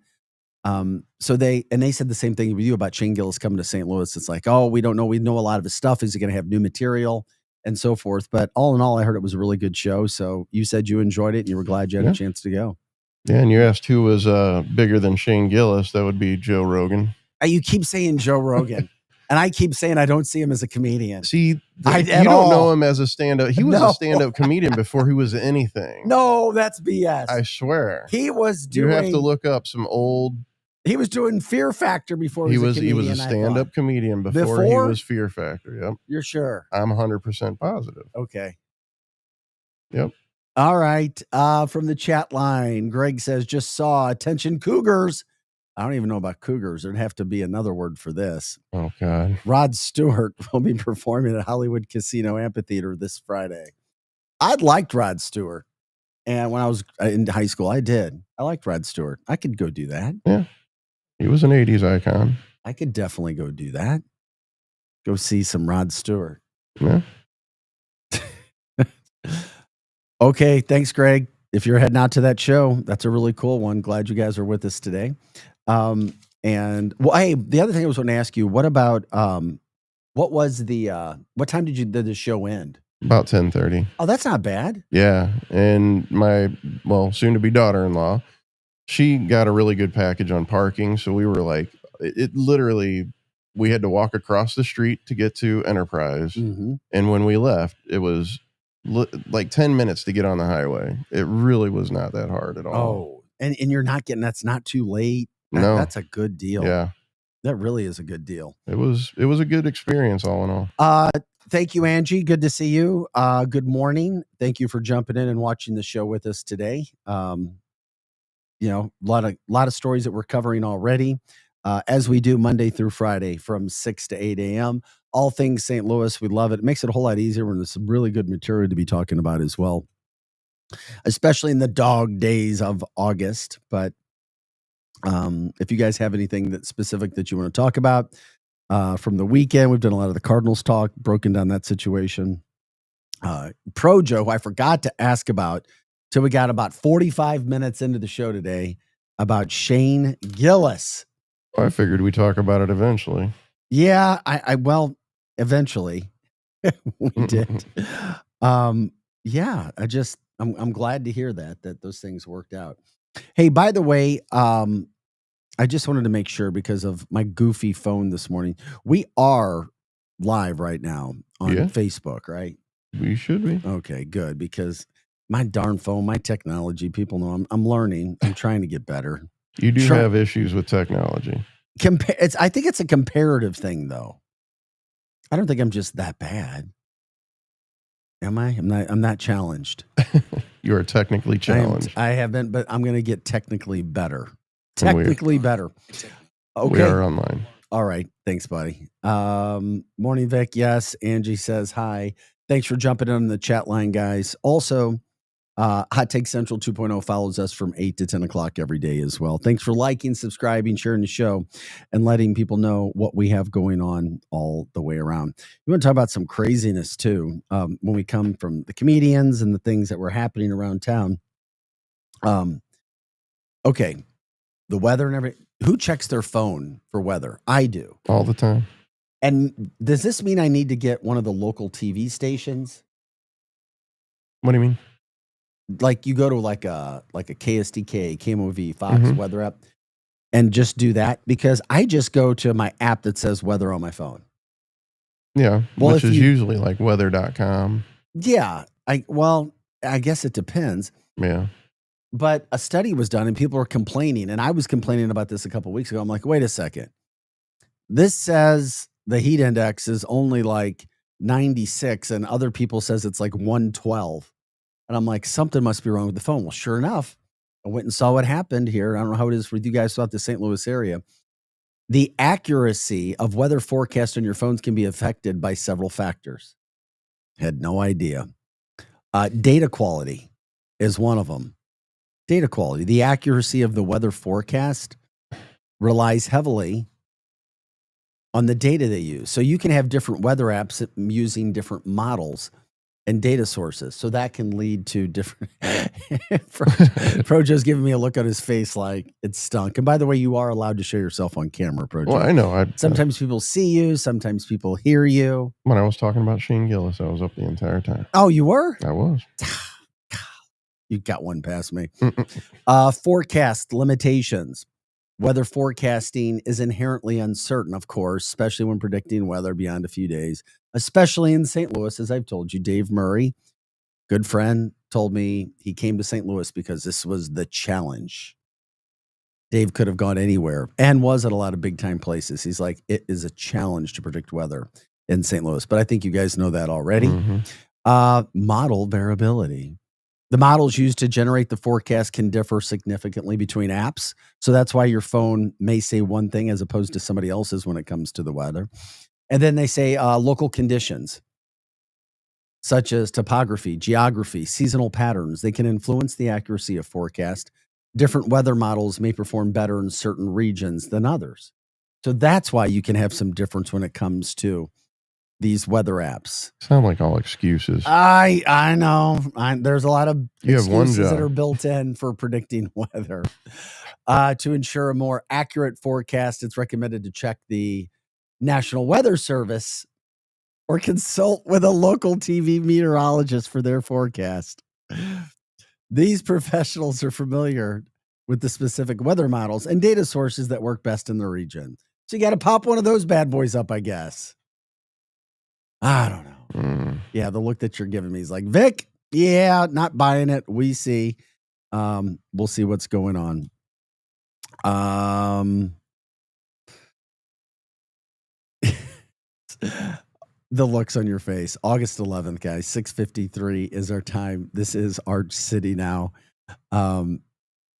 So they said the same thing with you about Shane Gillis coming to St. Louis. It's like, oh, we don't know. We know a lot of his stuff. Is he going to have new material and so forth? But all in all, I heard it was a really good show. So you said you enjoyed it and you were glad you had a chance to go. Yeah, and you asked who was bigger than Shane Gillis. That would be Joe Rogan. You keep saying Joe Rogan, and I keep saying I don't see him as a comedian. See, I you don't know him as a stand-up. He was No. a stand-up comedian before he was anything. No, that's BS. I swear. He was You have doing. to look up some old. He was doing Fear Factor before He he was a a comedian. I thought. stand-up comedian before he Before? was Fear Factor. Yep. You're sure? I'm 100% positive. Okay. Yep. All right. From the chat line, Greg says, just saw attention Cougars. I don't even know about Cougars. There'd have to be another word for this. Oh, God. Rod Stewart will be performing at Hollywood Casino Amphitheater this Friday. I'd liked Rod Stewart. And when I was in high school, I did. I liked Rod Stewart. I could go do that. Yeah. He was an 80s icon. I could definitely go do that. Go see some Rod Stewart. Yeah. Okay. Thanks, Greg. If you're heading out to that show, that's a really cool one. Glad you guys are with us today. And well, hey, the other thing I was going to ask you, what about, what was what time did the show end? About 10:30. Oh, that's not bad. Yeah. And my, soon-to-be daughter-in-law, she got a really good package on parking. So we were like, it literally, we had to walk across the street to get to Enterprise. Mm-hmm. And when we left, it was like 10 minutes to get on the highway. It really was not that hard at all. Oh, and you're not getting, that's not too late. No. That's a good deal. Yeah. That really is a good deal. It was a good experience all in all. Thank you, Angie. Good to see you. Good morning. Thank you for jumping in and watching the show with us today. a lot of stories that we're covering already, as we do Monday through Friday from 6 to 8 a.m. All things St. Louis. We love it. It makes it a whole lot easier when there's some really good material to be talking about as well, especially in the dog days of August. But if you guys have anything that's specific that you want to talk about from the weekend, we've done a lot of the Cardinals talk, broken down that situation. Pro Joe, who I forgot to ask about till we got about 45 minutes into the show today, about Shane Gillis. I figured we'd talk about it eventually. Yeah, well, eventually we did. Yeah, I'm glad to hear that those things worked out. Hey, by the way, I just wanted to make sure because of my goofy phone this morning. We are live right now on Facebook, right? We should be. Okay, good, because my darn phone, my technology, people know I'm learning. I'm trying to get better. You do have issues with technology. I think it's a comparative thing, though. I don't think I'm just that bad. Am I? I'm not challenged. You are technically challenged. I haven't, but I'm going to get technically better. Technically better. Okay. We are online. All right. Thanks, buddy. Morning, Vic. Yes. Angie says hi. Thanks for jumping in the chat line, guys. Also, Hot Take Central 2.0 follows us from 8 to 10 o'clock every day as well. Thanks for liking, subscribing, sharing the show, and letting people know what we have going on all the way around. We want to talk about some craziness, too, when we come from the comedians and the things that were happening around town. Okay. The weather and everything. Who checks their phone for weather? I do. All the time. And does this mean I need to get one of the local TV stations? What do you mean? Like you go to like a KSTK, KMOV, Fox weather app, and just do that? Because I just go to my app that says weather on my phone. Yeah, which is usually like weather.com. Yeah. I guess it depends. Yeah. But a study was done and people were complaining, and I was complaining about this a couple of weeks ago. I'm like, wait a second. This says the heat index is only like 96 and other people says it's like 112. And I'm like, something must be wrong with the phone. Well, sure enough, I went and saw what happened here. I don't know how it is with you guys throughout the St. Louis area. The accuracy of weather forecast on your phones can be affected by several factors. Had no idea. Data quality is one of them. Data quality. The accuracy of the weather forecast relies heavily on the data they use. So you can have different weather apps using different models and data sources. So that can lead to different. Projo's giving me a look on his face like it stunk. And by the way, you are allowed to show yourself on camera, Projo. Well, I know. Sometimes people see you. Sometimes people hear you. When I was talking about Shane Gillis, I was up the entire time. Oh, you were? I was. You got one past me. Forecast limitations. Weather forecasting is inherently uncertain, of course, especially when predicting weather beyond a few days, especially in St. Louis. As I've told you, Dave Murray, good friend, told me he came to St. Louis because this was the challenge. Dave could have gone anywhere and was at a lot of big time places. He's like, it is a challenge to predict weather in St. Louis. But I think you guys know that already. Model variability. The models used to generate the forecast can differ significantly between apps. So that's why your phone may say one thing as opposed to somebody else's when it comes to the weather. And then they say local conditions, such as topography, geography, seasonal patterns. They can influence the accuracy of forecast. Different weather models may perform better in certain regions than others. So that's why you can have some difference when it comes to these weather apps. Sound like all excuses. I know. There's a lot of excuses that are built in for predicting weather. To ensure a more accurate forecast, it's recommended to check the National Weather Service or consult with a local TV meteorologist for their forecast. These professionals are familiar with the specific weather models and data sources that work best in the region. So you got to pop one of those bad boys up, I guess. I don't know. Yeah, the look that you're giving me is like, Vic, yeah, not buying it. We see. We'll see what's going on. The looks on your face. August 11th, guys, 6:53 is our time. This is Arch City now.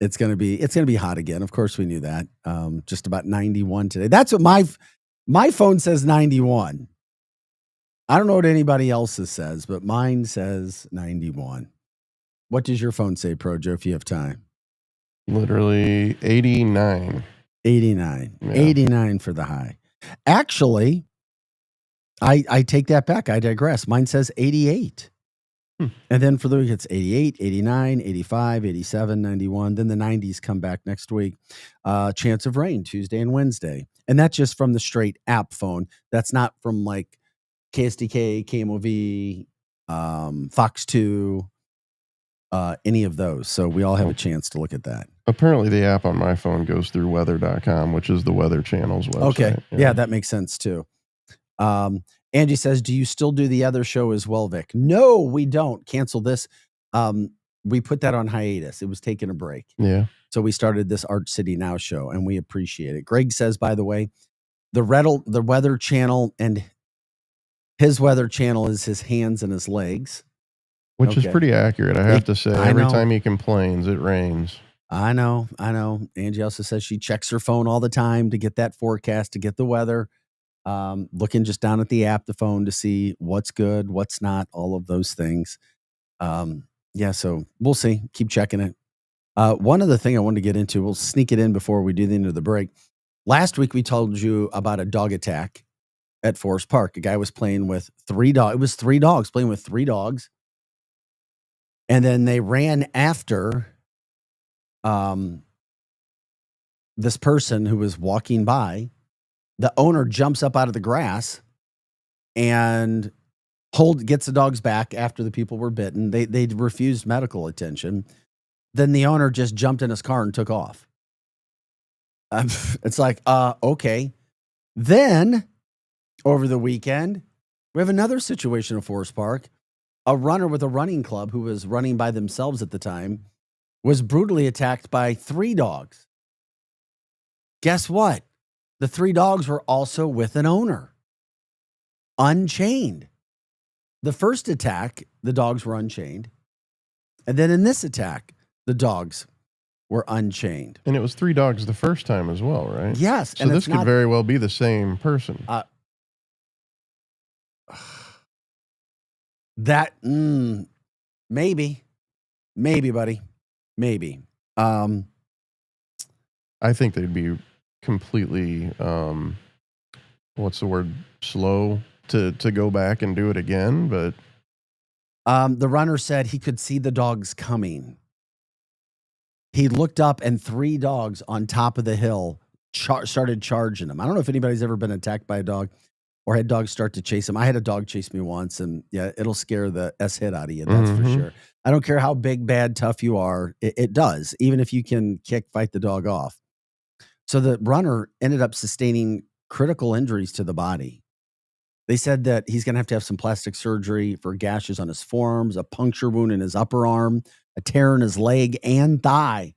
It's gonna be hot again. Of course, we knew that. Just about 91 today. That's what my phone says 91. I don't know what anybody else's says, but mine says 91. What does your phone say, Projo, if you have time? Literally 89. 89. Yeah. 89 for the high. Actually, I take that back. I digress. Mine says 88. And then for the week, it's 88, 89, 85, 87, 91. Then the 90s come back next week. Chance of rain Tuesday and Wednesday. And that's just from the straight app phone. That's not from like KSDK, KMOV, Fox 2, any of those. So we all have a chance to look at that. Apparently the app on my phone goes through weather.com, which is the Weather Channel's website. Okay. Yeah, that makes sense too. Angie says, do you still do the other show as well, Vic? No, we don't. Cancel this. We put that on hiatus. It was taking a break. Yeah. So we started this Arch City Now show, and we appreciate it. Greg says, by the way, the Weather Channel and his Weather Channel is his hands and his legs. Which is pretty accurate, I have to say. Every time he complains, it rains. I know. Angie also says she checks her phone all the time to get that forecast, to get the weather. Looking just down at the app, the phone, to see what's good, what's not, all of those things. So we'll see. Keep checking it. One other thing I wanted to get into, we'll sneak it in before we do the end of the break. Last week, we told you about a dog attack at Forest Park. A guy was playing with 3 dogs. It was 3 dogs, playing with 3 dogs. And then they ran after this person who was walking by. The owner jumps up out of the grass and gets the dogs back after the people were bitten. They refused medical attention. Then the owner just jumped in his car and took off. It's like, okay. Then over the weekend, we have another situation at Forest Park. A runner with a running club who was running by themselves at the time was brutally attacked by 3 dogs. Guess what? The 3 dogs were also with an owner, unchained. The first attack, the dogs were unchained. And then in this attack, the dogs were unchained. And it was 3 dogs the first time as well, right? Yes. So this could very well be the same person. Maybe, buddy. Maybe. I think they'd be completely, what's the word? Slow to go back and do it again. But the runner said he could see the dogs coming. He looked up and 3 dogs on top of the hill started charging him. I don't know if anybody's ever been attacked by a dog or had dogs start to chase him. I had a dog chase me once, and yeah, it'll scare the hit out of you. That's for sure. I don't care how big, bad, tough you are. It does, even if you can fight the dog off. So the runner ended up sustaining critical injuries to the body. They said that he's going to have some plastic surgery for gashes on his forearms, a puncture wound in his upper arm, a tear in his leg and thigh.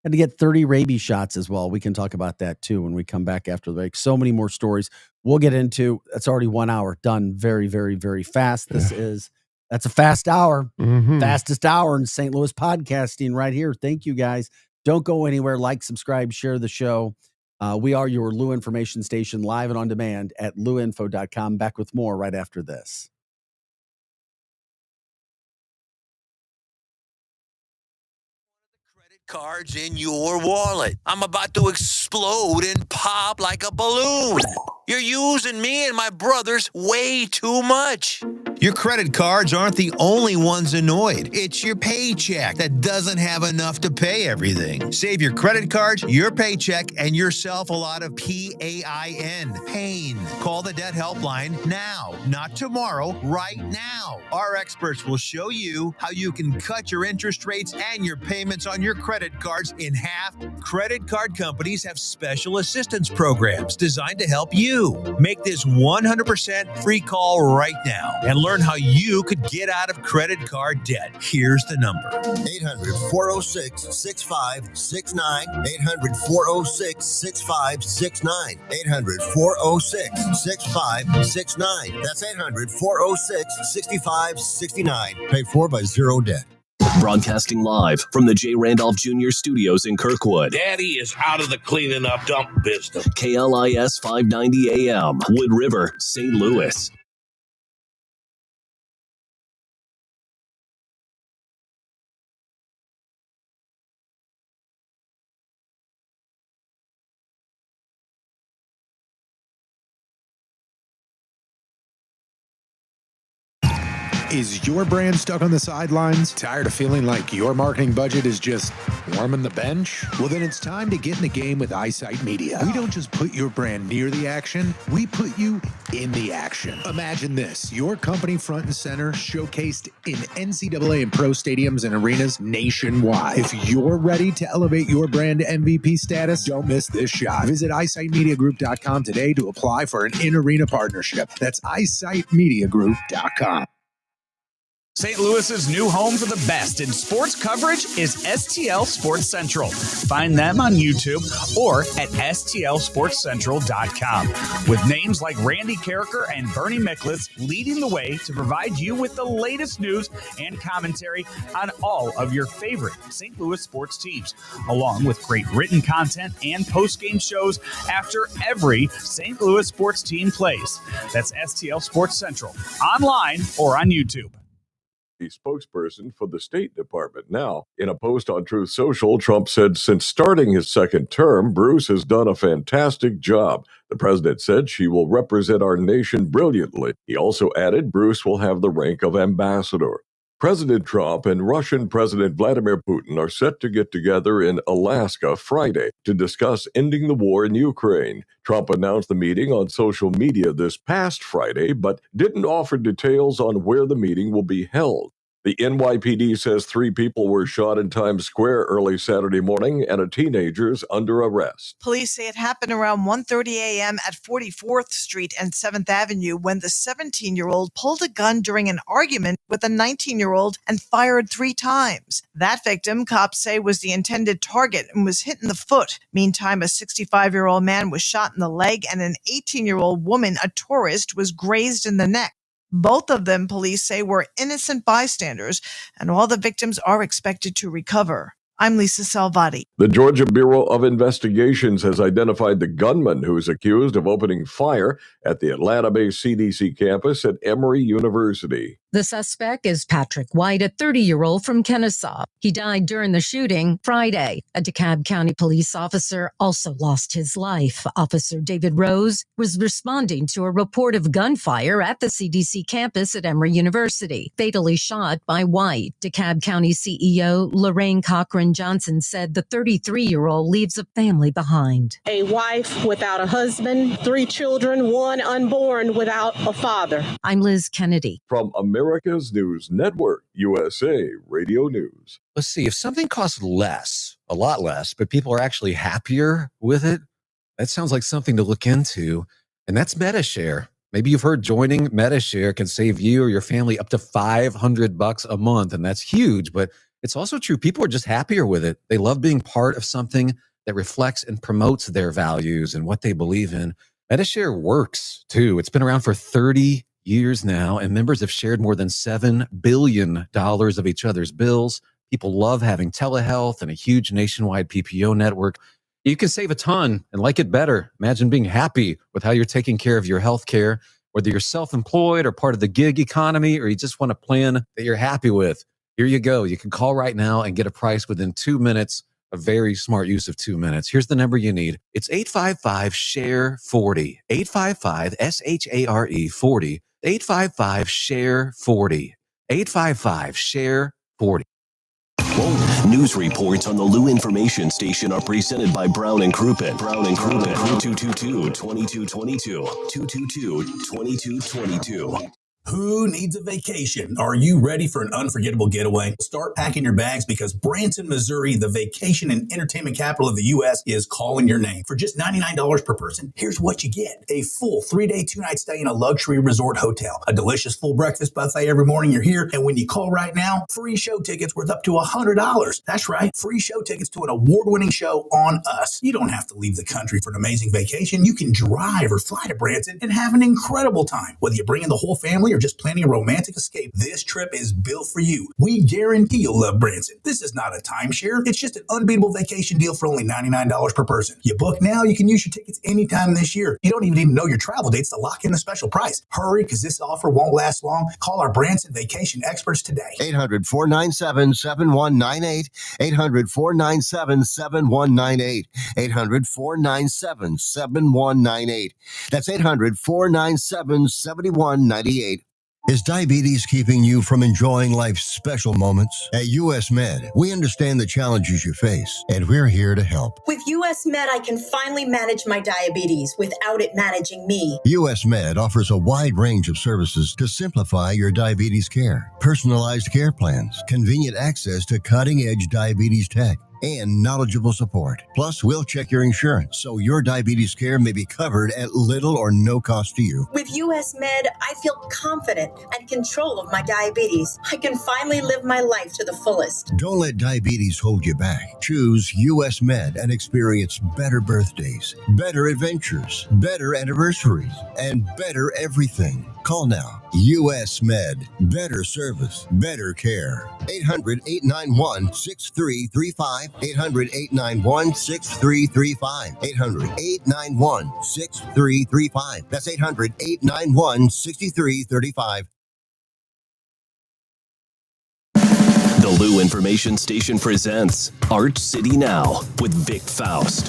Had to get 30 rabies shots as well. We can talk about that too when we come back after the break. So many more stories we'll get into. That's already 1 hour done very, very, very fast. That's a fast hour, fastest hour in St. Louis podcasting right here. Thank you guys. Don't go anywhere. Like, subscribe, share the show. We are your Lou Information Station, live and on demand at louinfo.com. Back with more right after this. Cards in your wallet. I'm about to explode and pop like a balloon. You're using me and my brothers way too much. Your credit cards aren't the only ones annoyed. It's your paycheck that doesn't have enough to pay everything. Save your credit cards, your paycheck, and yourself a lot of PAIN. Pain. Call the debt helpline now, not tomorrow, right now. Our experts will show you how you can cut your interest rates and your payments on your credit cards in half. Credit card companies have special assistance programs designed to help you. Make this 100% free call right now and learn how you could get out of credit card debt. Here's the number. 800-406-6569. 800-406-6569. 800-406-6569. That's 800-406-6569. Paid for by Zero Debt. Broadcasting live from the J. Randolph Jr. Studios in Kirkwood. Daddy is out of the cleaning up dump business. KLIS 590 AM, Wood River, St. Louis. Is your brand stuck on the sidelines? Tired of feeling like your marketing budget is just warming the bench? Well, then it's time to get in the game with Eyesight Media. We don't just put your brand near the action, we put you in the action. Imagine this, your company front and center, showcased in NCAA and pro stadiums and arenas nationwide. If you're ready to elevate your brand to MVP status, don't miss this shot. Visit eyesightmediagroup.com today to apply for an in-arena partnership. That's eyesightmediagroup.com. St. Louis's new home for the best in sports coverage is STL Sports Central. Find them on YouTube or at stlsportscentral.com. With names like Randy Carricker and Bernie Miklasz leading the way to provide you with the latest news and commentary on all of your favorite St. Louis sports teams, along with great written content and post-game shows after every St. Louis sports team plays. That's STL Sports Central, online or on YouTube. The spokesperson for the State Department. Now, in a post on Truth Social, Trump said since starting his second term, Bruce has done a fantastic job. The president said she will represent our nation brilliantly. He also added Bruce will have the rank of ambassador. President Trump and Russian President Vladimir Putin are set to get together in Alaska Friday to discuss ending the war in Ukraine. Trump announced the meeting on social media this past Friday, but didn't offer details on where the meeting will be held. The NYPD says 3 people were shot in Times Square early Saturday morning and a teenager's under arrest. Police say it happened around 1:30 a.m. at 44th Street and 7th Avenue when the 17-year-old pulled a gun during an argument with a 19-year-old and fired 3 times. That victim, cops say, was the intended target and was hit in the foot. Meantime, a 65-year-old man was shot in the leg and an 18-year-old woman, a tourist, was grazed in the neck. Both of them, police say, were innocent bystanders, and all the victims are expected to recover. I'm Lisa Salvati. The Georgia Bureau of Investigations has identified the gunman who is accused of opening fire at the Atlanta-based CDC campus at Emory University. The suspect is Patrick White, a 30-year-old from Kennesaw. He died during the shooting Friday. A DeKalb County police officer also lost his life. Officer David Rose was responding to a report of gunfire at the CDC campus at Emory University, fatally shot by White. DeKalb County CEO Lorraine Cochran Johnson said the 33-year-old leaves a family behind. A wife without a husband, 3 children, 1 unborn without a father. I'm Liz Kennedy. From America's News Network, USA Radio News. Let's see, if something costs less, a lot less, but people are actually happier with it, that sounds like something to look into. And that's MetaShare. Maybe you've heard joining MetaShare can save you or your family up to $500 a month. And that's huge, but it's also true. People are just happier with it. They love being part of something that reflects and promotes their values and what they believe in. MetaShare works too. It's been around for 30 years now, and members have shared more than $7 billion of each other's bills. People love having telehealth and a huge nationwide PPO network. You can save a ton and like it better. Imagine being happy with how you're taking care of your health care, whether you're self-employed or part of the gig economy, or you just want a plan that you're happy with. Here you go. You can call right now and get a price within 2 minutes. A very smart use of 2 minutes. Here's the number you need. It's 855-SHARE-40. 855-SHARE 40. 855-SHARE-40. 855-SHARE-40. News reports on the Lou Information Station are presented by Brown and Crouppen. Brown and Crouppen, 222-2222. 222-2222. Who needs a vacation? Are you ready for an unforgettable getaway? Start packing your bags because Branson, Missouri, the vacation and entertainment capital of the U.S., is calling your name. For just $99 per person, here's what you get. A full 3-day, 2-night stay in a luxury resort hotel, a delicious full breakfast buffet every morning you're here, and when you call right now, free show tickets worth up to $100. That's right, free show tickets to an award-winning show on us. You don't have to leave the country for an amazing vacation. You can drive or fly to Branson and have an incredible time. Whether you bring in the whole family or just planning a romantic escape, this trip is built for you. We guarantee you'll love Branson. This is not a timeshare. It's just an unbeatable vacation deal for only $99 per person. You book now, you can use your tickets anytime this year. You don't even need to know your travel dates to lock in a special price. Hurry, because this offer won't last long. Call our Branson vacation experts today. 800-497-7198. 800-497-7198. 800-497-7198. That's 800-497-7198. Is diabetes keeping you from enjoying life's special moments? At US Med, we understand the challenges you face, and we're here to help. With US Med, I can finally manage my diabetes without it managing me. US Med offers a wide range of services to simplify your diabetes care. Personalized care plans, convenient access to cutting-edge diabetes tech, and knowledgeable support. Plus, we'll check your insurance so your diabetes care may be covered at little or no cost to you. With US Med, I feel confident and control of my diabetes. I can finally live my life to the fullest. Don't let diabetes hold you back. Choose US Med and experience better birthdays, better adventures, better anniversaries, and better everything. Call now. US Med. Better service, better care. 800-891-6335. 800-891-6335. 800-891-6335. That's 800-891-6335. The Lou Information Station presents Arch City Now with Vic Faust.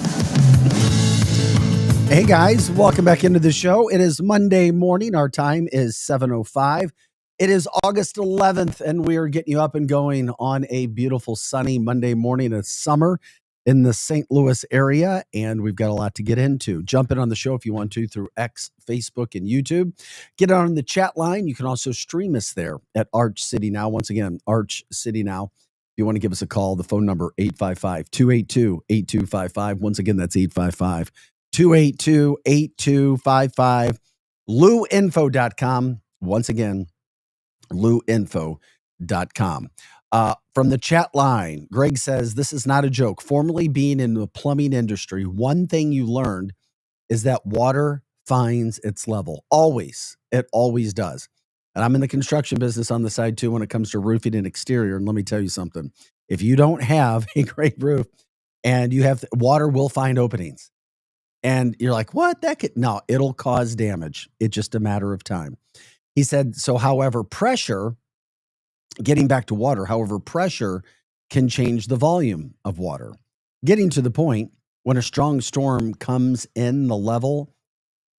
Hey guys, welcome back into the show. It is Monday morning. Our time is 7:05. It is August 11th, and we are getting you up and going on a beautiful sunny Monday morning of summer in the St. Louis area, and we've got a lot to get into. Jump in on the show if you want to through X, Facebook, and YouTube. Get on the chat line. You can also stream us there at Arch City Now. Once again, Arch City Now. If you want to give us a call, the phone number 855-282-8255. Once again, that's 855-282-8255. LouInfo.com. Once again, LouInfo.com. From the chat line, Greg says, this is not a joke. Formerly being in the plumbing industry, one thing you learned is that water finds its level. Always. It always does. And I'm in the construction business on the side too when it comes to roofing and exterior. And let me tell you something. If you don't have a great roof and you have water will find openings. And you're like, what? No, it'll cause damage. It's just a matter of time. He said, so however, pressure, getting back to water, however, pressure can change the volume of water. Getting to the point, when a strong storm comes in, the level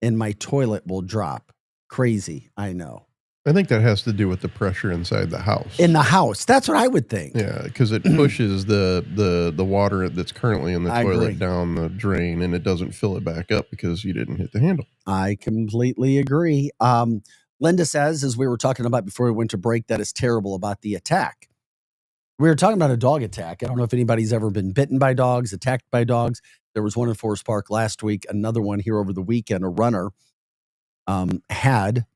in my toilet will drop. Crazy, I know. I think that has to do with the pressure inside the house. In the house. That's what I would think. Yeah, because it pushes the water that's currently in the I toilet agree. down the drain, and it doesn't fill it back up because you didn't hit the handle. I completely agree. Linda says, as we were talking about before we went to break, that is terrible about the attack. We were talking about a dog attack. I don't know if anybody's ever been bitten by dogs, attacked by dogs. There was one in Forest Park last week, another one here over the weekend. A runner had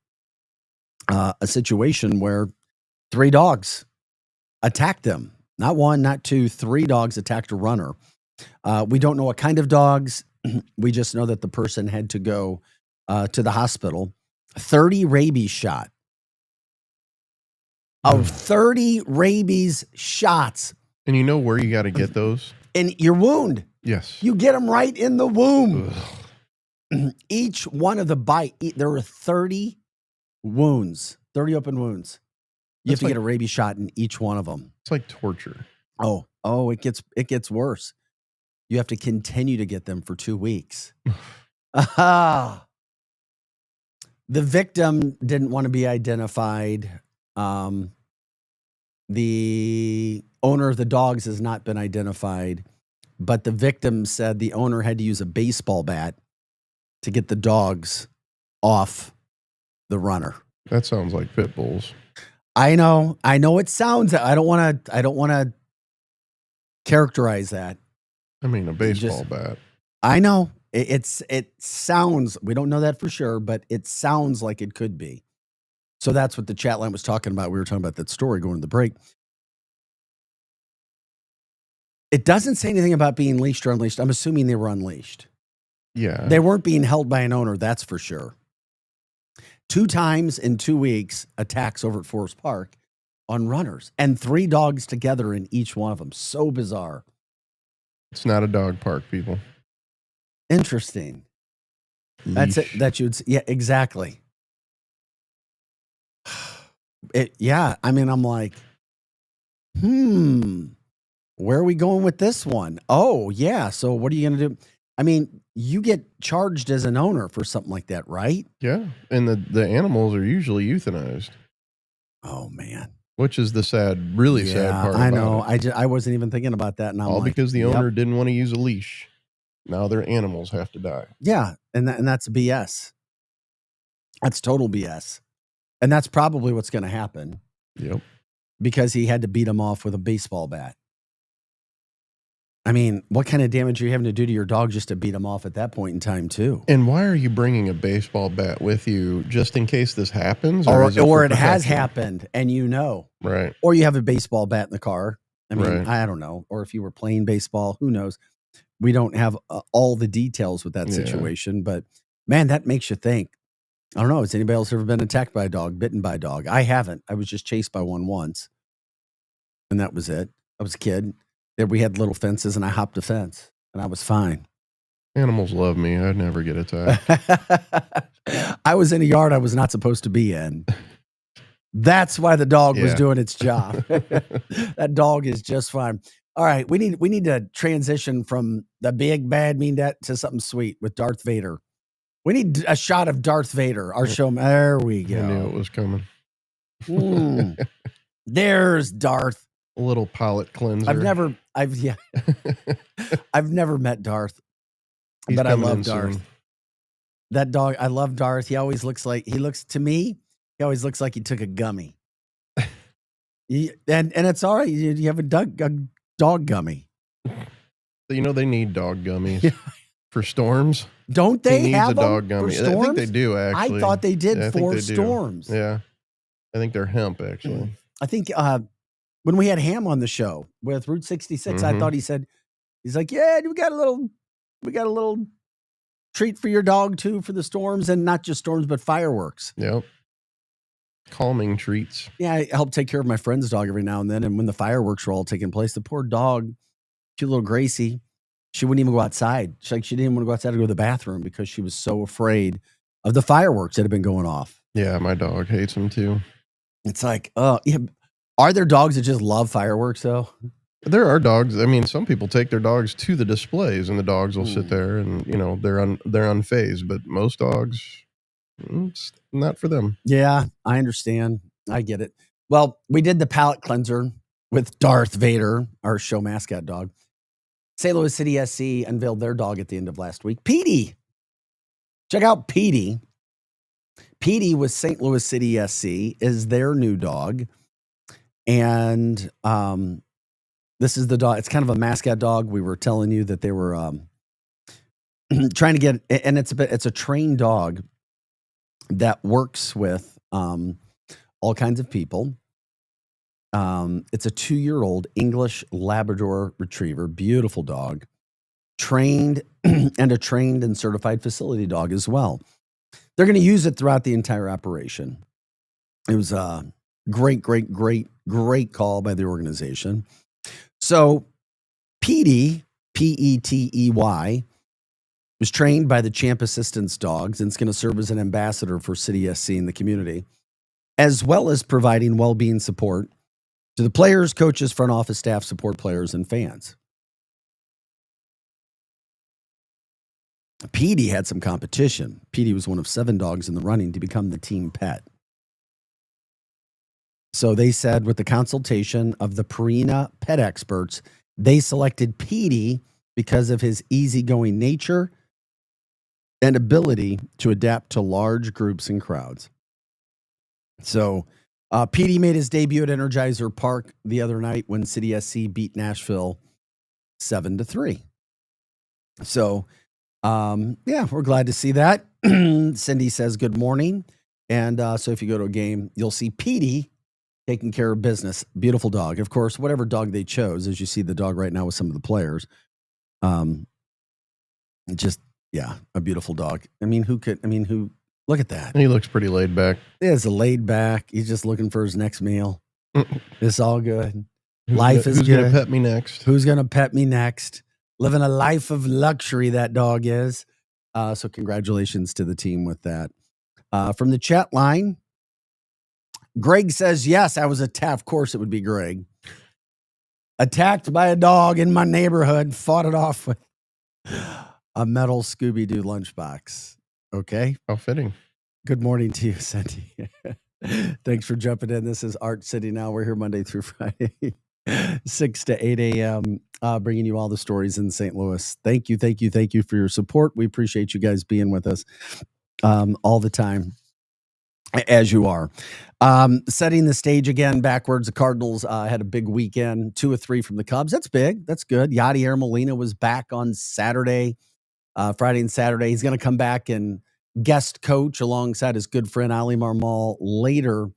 a situation where 3 dogs attacked them. Not one, not two, 3 dogs attacked a runner. We don't know what kind of dogs. We just know that the person had to go to the hospital. 30 rabies shot. 30 rabies shots. And you know where you got to get those? In your wound. Yes. You get them right in the womb. Each one of the bite, there were 30 wounds, 30 open wounds. You have to get a rabies shot in each one of them. It's like torture. Oh, it gets worse. You have to continue to get them for 2 weeks. The victim didn't want to be identified. The owner of the dogs has not been identified, but the victim said the owner had to use a baseball bat to get the dogs off the runner. That sounds like pit bulls. I know it sounds, I don't want to characterize that. I mean, a baseball bat. I know it sounds, we don't know that for sure, but it sounds like it could be. So that's what the chat line was talking about. We were talking about that story going to the break. It doesn't say anything about being leashed or unleashed. I'm assuming they were unleashed. Yeah. They weren't being held by an owner, that's for sure. 2 times in 2 weeks, attacks over at Forest Park on runners, and 3 dogs together in each one of them. So bizarre. It's not a dog park, people. Interesting. That's it. That you'd, yeah, exactly. Yeah. I mean, I'm like, where are we going with this one? Oh, yeah. So what are you going to do? I mean, you get charged as an owner for something like that, right? Yeah. And the animals are usually euthanized. Oh, man. Which is the sad, really sad part. I about know. it. I wasn't even thinking about that. And I'm All like, because the yep. owner didn't want to use a leash. Now their animals have to die. Yeah. And that's BS. That's total BS. And that's probably what's going to happen. Yep. Because he had to beat him off with a baseball bat. I mean, what kind of damage are you having to do to your dog just to beat him off at that point in time, too? And why are you bringing a baseball bat with you just in case this happens? Or is for it has protection? happened and you know. Right. Or you have a baseball bat in the car. I mean, Right. I don't know. Or if you were playing baseball, who knows? We don't have all the details with that Yeah. situation. But, man, that makes you think. I don't know. Has anybody else ever been attacked by a dog, bitten by a dog? I haven't. I was just chased by one once. And that was it. I was a kid. We had little fences, and I hopped a fence, and I was fine. Animals love me. I'd never get attacked. I was in a yard I was not supposed to be in. That's why the dog was Yeah. doing its job. That dog is just fine. All right, we need to transition from the big bad mean to something sweet with Darth Vader. We need a shot of Darth Vader. Our show. There we go. I knew it was coming. There's Darth. A little palate cleanser. I've never met Darth, He's but I coming love in Darth. soon. That dog, I love Darth. He always looks like he always looks like he took a gummy. And it's all right. You have a dog gummy. You know they need dog gummies for storms. Don't they He needs have a dog them for gummy. I think they storms? do actually. I thought they did Yeah, I think for they do. storms. Yeah, I think they're hemp actually. I think when we had Ham on the show with Route 66, I Mhm. thought he's like, yeah, we got a little treat for your dog too for the storms, and not just storms, but fireworks. Yep. Calming treats. Yeah, I help take care of my friend's dog every now and then. And when the fireworks were all taking place, the poor dog, cute little Gracie, she wouldn't even go outside. She didn't even want to go outside to go to the bathroom because she was so afraid of the fireworks that had been going off. Yeah, my dog hates them too. It's like, yeah. Are there dogs that just love fireworks though? There are dogs. I mean, some people take their dogs to the displays, and the dogs will Hmm. sit there, and they're unfazed. But most dogs, it's not for them. Yeah, I understand. I get it. Well, we did the palate cleanser with Darth Vader, our show mascot dog. St. Louis City SC unveiled their dog at the end of last week. Petey. Check out Petey. Petey with St. Louis City SC is their new dog. And this is the dog. It's kind of a mascot dog. We were telling you that they were trying to get, and it's a trained dog that works with all kinds of people. It's a 2-year-old English Labrador Retriever, beautiful dog, trained and a trained and certified facility dog as well. They're going to use it throughout the entire operation. It was a great call by the organization. So Petey, Petey, was trained by the Champ Assistance Dogs and is going to serve as an ambassador for City SC in the community, as well as providing well-being support to the players, coaches, front office staff, support players, and fans. Petey had some competition. Petey was one of 7 dogs in the running to become the team pet. So they said with the consultation of the Purina pet experts, they selected Petey because of his easygoing nature and ability to adapt to large groups and crowds. So Petey made his debut at Energizer Park the other night when City SC beat Nashville 7-3. So, yeah, we're glad to see that. Cindy says good morning. And so if you go to a game, you'll see Petey taking care of business. Beautiful dog. Of course, whatever dog they chose, as you see the dog right now with some of the players. Yeah, a beautiful dog. Look Look at that. He looks pretty laid back. He's laid back. He's just looking for his next meal. It's all good. Who's Life gonna- is who's good. gonna pet me next? Who's going to pet me next? Living a life of luxury, that dog is. So congratulations to the team with that. From the chat line, Greg says, yes, I was attacked. Of course it would be Greg. Attacked by a dog in my neighborhood, fought it off with a metal Scooby-Doo lunchbox. Okay. How fitting. Good morning to you, Cindy. Thanks for jumping in. This is Art City Now. We're here Monday through Friday, 6 to 8 a.m., bringing you all the stories in St. Louis. Thank you for your support. We appreciate you guys being with us all the time, as you are. Setting the stage again backwards, the Cardinals had a big weekend, 2 of 3 from the Cubs. That's big. That's good. Yadier Molina was back on Saturday, Friday and Saturday. He's going to come back and guest coach alongside his good friend Ali Marmol later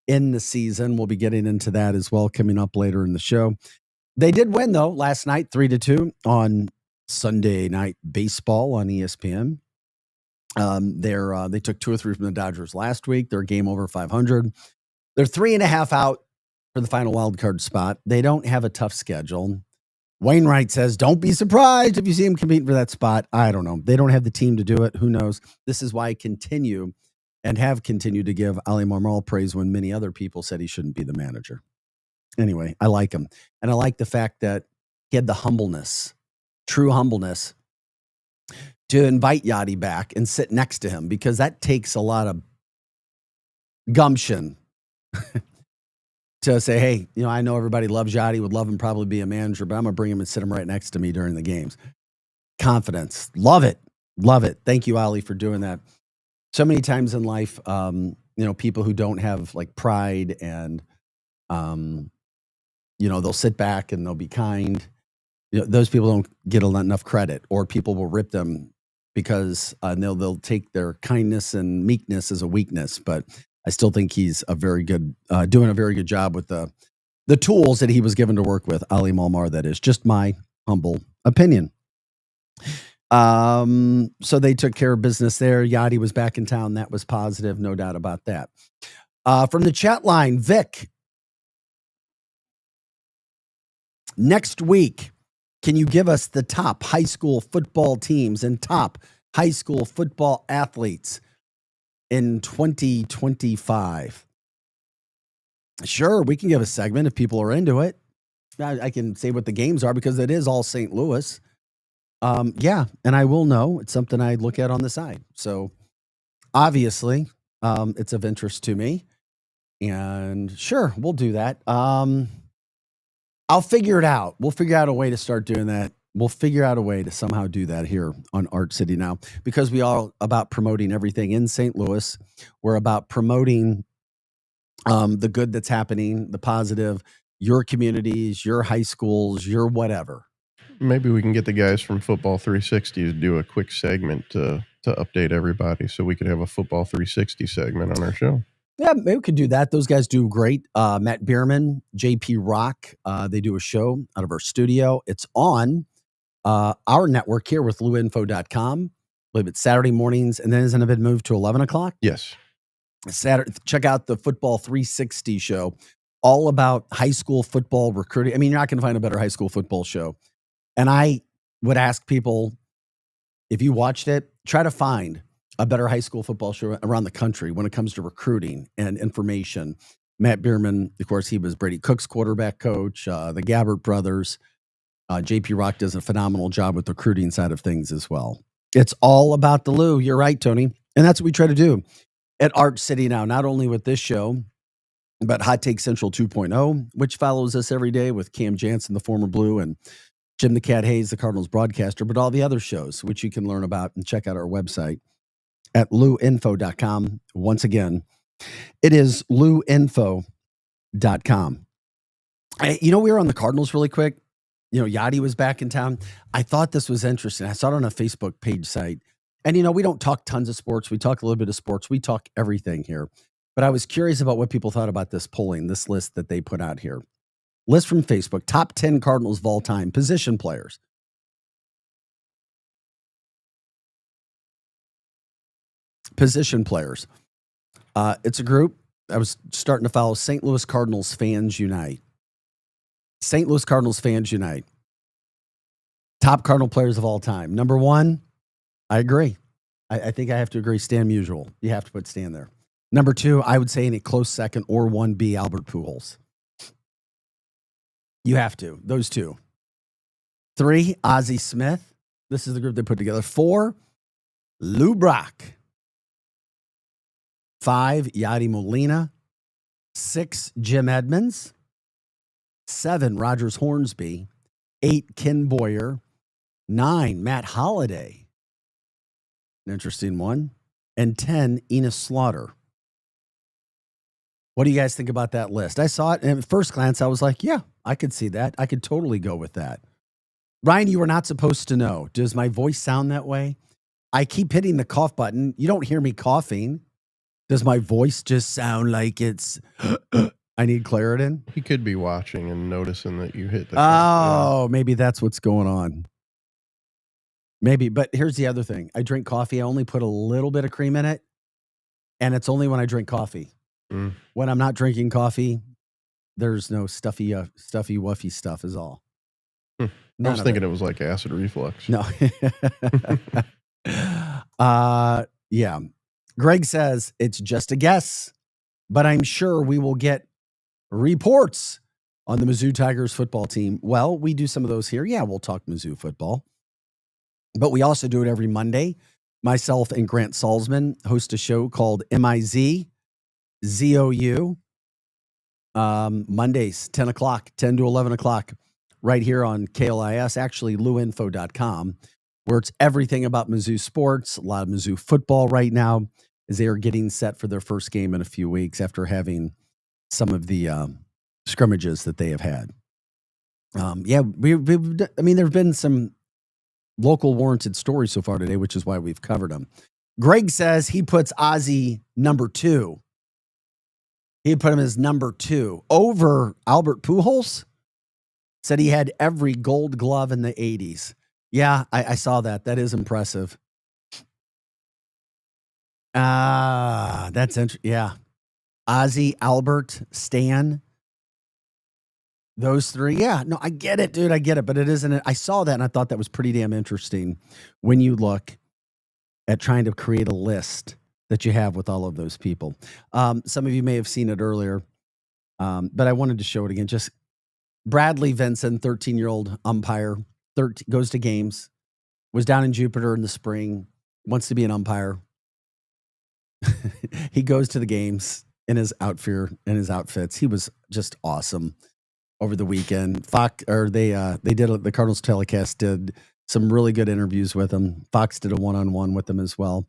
in the season. We'll be getting into that as well coming up later in the show. They did win, though, last night, 3-2 on Sunday Night Baseball on ESPN. They took 2 or 3 from the Dodgers last week. They're game over 500. They're 3.5 out for the final wild card spot. They don't have a tough schedule. Wainwright says, don't be surprised if you see him competing for that spot. I don't know. They don't have the team to do it. Who knows? This is why I continue and have continued to give Ali Marmol praise when many other people said he shouldn't be the manager. Anyway, I like him. And I like the fact that he had the humbleness, true humbleness, to invite Yadi back and sit next to him, because that takes a lot of gumption to say, hey, I know everybody loves Yadi, would love him probably be a manager, but I'm going to bring him and sit him right next to me during the games. Confidence. Love it. Love it. Thank you, Ali, for doing that. So many times in life, people who don't have like pride and, they'll sit back and they'll be kind. Those people don't get enough credit, or people will rip them because they'll take their kindness and meekness as a weakness. But I still think he's doing a very good job with the tools that he was given to work with. Ali Marmol, that is just my humble opinion. So they took care of business there. Yadi was back in town. That was positive, no doubt about that. From the chat line, Vic, next week, can you give us the top high school football teams and top high school football athletes in 2025? Sure, we can give a segment if people are into it. I can say what the games are because it is all St. Louis. Yeah, and I will know. It's something I look at on the side. So obviously, it's of interest to me. And sure, we'll do that. I'll figure it out. We'll figure out a way to start doing that. We'll figure out a way to somehow do that here on Art City Now, because we are about promoting everything in St. Louis. We're about promoting the good that's happening, the positive, your communities, your high schools, your whatever. Maybe we can get the guys from Football 360 to do a quick segment to update everybody, so we could have a Football 360 segment on our show. Yeah, maybe we could do that. Those guys do great. Matt Bierman, JP Rock, they do a show out of our studio. It's on our network here with luinfo.com. I believe it's Saturday mornings, and then isn't it been moved to 11 o'clock? Yes. Saturday. Check out the Football 360 show, all about high school football recruiting. I mean, you're not going to find a better high school football show. And I would ask people, if you watched it, try to find a better high school football show around the country when it comes to recruiting and information. Matt Bierman, of course, he was Brady Cook's quarterback coach, the Gabbert brothers. JP Rock does a phenomenal job with the recruiting side of things as well. It's all about the Lou. You're right, Tony. And that's what we try to do at Art City Now, not only with this show, but Hot Take Central 2.0, which follows us every day with Cam Jansen, the former Blue, and Jim the Cat Hayes, the Cardinals broadcaster, but all the other shows, which you can learn about and check out our website at luinfo.com. Once again, it is luinfo.com. We were on the Cardinals really quick. Yadi was back in town. I thought this was interesting. I saw it on a Facebook page site. And, we don't talk tons of sports. We talk a little bit of sports. We talk everything here. But I was curious about what people thought about this polling, this list that they put out here. List from Facebook, top 10 Cardinals of all time, position players. position players. It's a group. I was starting to follow St. Louis Cardinals Fans Unite. St. Louis Cardinals Fans Unite. Top Cardinal players of all time. Number one, I agree. I think I have to agree, Stan Musial. You have to put Stan there. Number two, I would say in a close second or 1B, Albert Pujols. You have to. Those two. 3, Ozzie Smith. This is the group they put together. 4, Lou Brock. 5, Yadi Molina. 6, Jim Edmonds. 7, Rogers Hornsby. 8, Ken Boyer. 9, Matt Holliday. An interesting one. And 10, Enos Slaughter. What do you guys think about that list? I saw it, and at first glance, I was like, yeah, I could see that. I could totally go with that. Ryan, you were not supposed to know. Does my voice sound that way? I keep hitting the cough button. You don't hear me coughing. Does my voice just sound like it's I need Claritin? He could be watching and noticing that you hit the maybe that's what's going on. Maybe, but here's the other thing. I drink coffee. I only put a little bit of cream in it, and it's only when I drink coffee. When I'm not drinking coffee, there's no stuffy wuffy stuff is all. I was thinking it was like acid reflux. No. Yeah. Greg says it's just a guess, but I'm sure we will get reports on the Mizzou Tigers football team. Well, we do some of those here. Yeah, we'll talk Mizzou football. But we also do it every Monday. Myself and Grant Salzman host a show called MIZZOU. Mondays, 10 o'clock, 10 to 11 o'clock, right here on KLIS, actually luinfo.com, where it's everything about Mizzou sports, a lot of Mizzou football right now, as they are getting set for their first game in a few weeks after having some of the scrimmages that they have had. I mean, there have been some local warranted stories so far today, which is why we've covered them. Greg says he puts Ozzie number 2. He put him as number 2 over Albert Pujols. Said he had every gold glove in the 80s. Yeah, I saw that. That is impressive. That's interesting. Yeah. Ozzie, Albert, Stan. Those 3. Yeah, no, I get it, dude. I get it. But it isn't. I saw that and I thought that was pretty damn interesting when you look at trying to create a list that you have with all of those people. Some of you may have seen it earlier, but I wanted to show it again. Just Bradley Vinson, 13-year-old umpire, goes to games, was down in Jupiter in the spring, wants to be an umpire. He goes to the games in his outfits. He was just awesome over the weekend. The Cardinals telecast did some really good interviews with him. Fox did a one-on-one with him as well.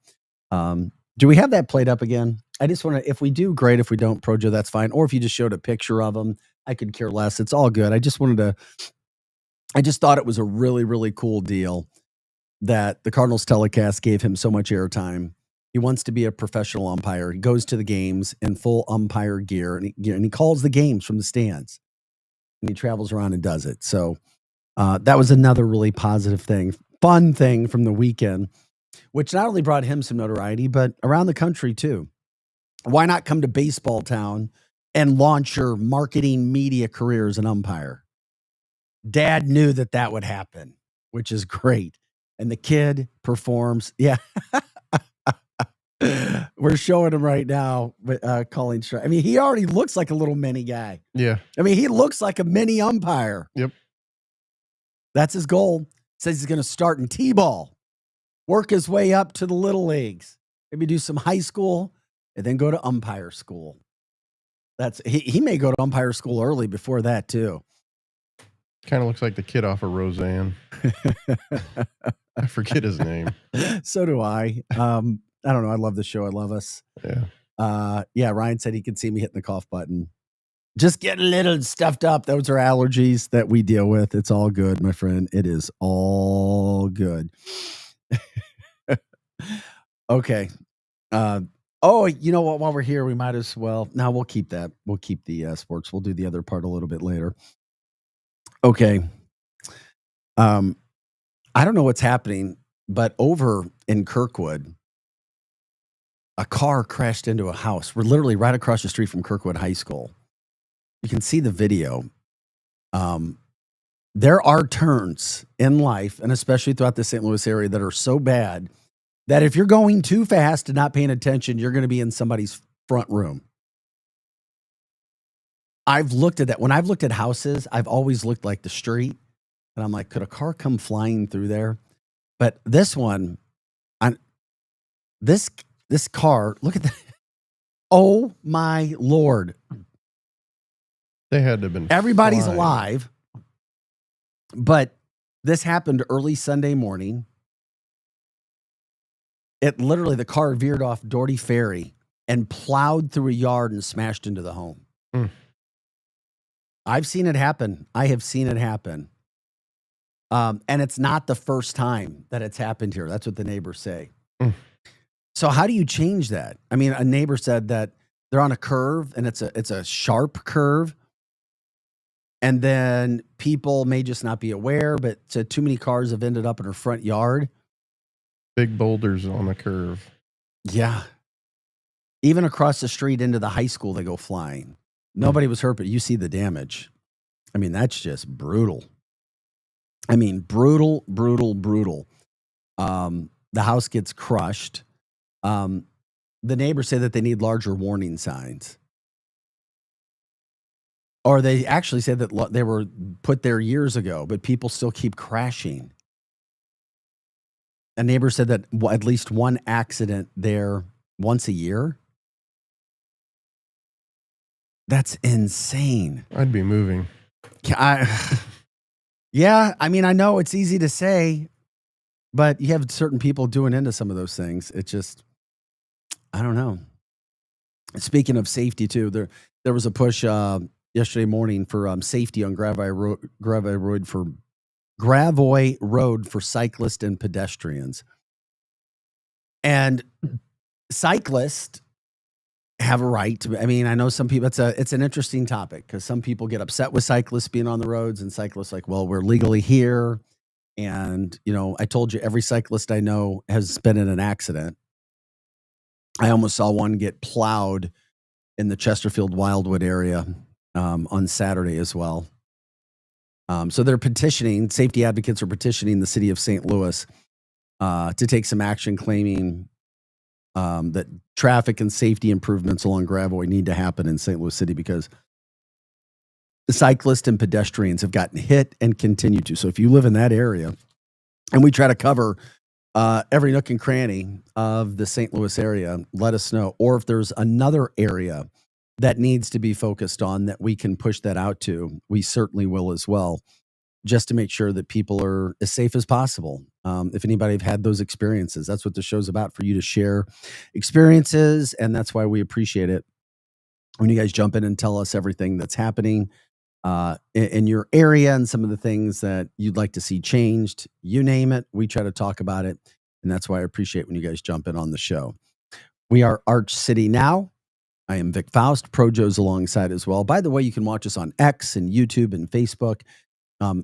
Do we have that played up again? I just want to, if we do, great. If we don't, Projo, that's fine. Or if you just showed a picture of him, I could care less. It's all good. I just thought it was a really, really cool deal that the Cardinals telecast gave him so much airtime. He wants to be a professional umpire. He goes to the games in full umpire gear, and he calls the games from the stands. And he travels around and does it. So that was another really positive thing, fun thing from the weekend, which not only brought him some notoriety, but around the country too. Why not come to Baseball Town and launch your marketing media career as an umpire? Dad knew that would happen, which is great. And the kid performs. Yeah. We're showing him right now, calling strike. I mean, he already looks like a little mini guy. Yeah. I mean, he looks like a mini umpire. Yep. That's his goal. Says he's going to start in T-ball, work his way up to the little leagues, maybe do some high school, and then go to umpire school. He may go to umpire school early before that too. Kind of looks like the kid off of Roseanne. I forget his name. So do I. I don't know. I love the show. I love us. Yeah. Yeah. Ryan said he could see me hitting the cough button. Just get a little stuffed up. Those are allergies that we deal with. It's all good, my friend. It is all good. Okay. You know what? While we're here, we might as well. Now we'll keep that. We'll keep the sports. We'll do the other part a little bit later. Okay. I don't know what's happening, but over in Kirkwood, a car crashed into a house. We're literally right across the street from Kirkwood High School. You can see the video. There are turns in life, and especially throughout the St. Louis area, that are so bad that if you're going too fast and not paying attention, you're going to be in somebody's front room. I've looked at that. When I've looked at houses, I've always looked like the street. And I'm like, could a car come flying through there? But this one, this car, look at that. Oh my Lord. They had to have been. Everybody's flying. alive. But this happened early Sunday morning. It literally, the car veered off Doherty Ferry and plowed through a yard and smashed into the home. I've seen it happen. I have seen it happen. And it's not the first time that it's happened here. That's what the neighbors say. So how do you change that? I mean, a neighbor said that they're on a curve and it's a sharp curve. And then people may just not be aware, but too many cars have ended up in her front yard. Big boulders on the curve. Yeah. Even across the street into the high school, they go flying. Nobody was hurt, but you see the damage. I mean, that's just brutal. I mean, brutal, brutal, brutal. The house gets crushed. The neighbors say that they need larger warning signs. Or they actually said that they were put there years ago, but people still keep crashing. A neighbor said that at least one accident there once a year. That's insane. I'd be moving. Yeah, I mean, I know it's easy to say, but you have certain people doing into some of those things. It just, I don't know. Speaking of safety, too, there was a push yesterday morning for safety on Gravois Road for cyclists and pedestrians. And cyclists have a right to, I mean, I know some people, it's an interesting topic because some people get upset with cyclists being on the roads, and cyclists like, well, we're legally here. And, you know, I told you every cyclist I know has been in an accident. I almost saw one get plowed in the Chesterfield Wildwood area on Saturday as well. So they're petitioning, safety advocates are petitioning the city of St. Louis to take some action, claiming that traffic and safety improvements along Gravois need to happen in St. Louis City because the cyclists and pedestrians have gotten hit and continue to. So if you live in that area, and we try to cover every nook and cranny of the St. Louis area, let us know. Or if there's another area that needs to be focused on that we can push that out to, we certainly will as well, just to make sure that people are as safe as possible. If anybody have had those experiences, that's what the show's about, for you to share experiences. And that's why we appreciate it when you guys jump in and tell us everything that's happening in your area and some of the things that you'd like to see changed. You name it, we try to talk about it. And that's why I appreciate when you guys jump in on the show. We are Arch City Now. I am Vic Faust. Projo's alongside as well. By the way, you can watch us on X and YouTube and Facebook.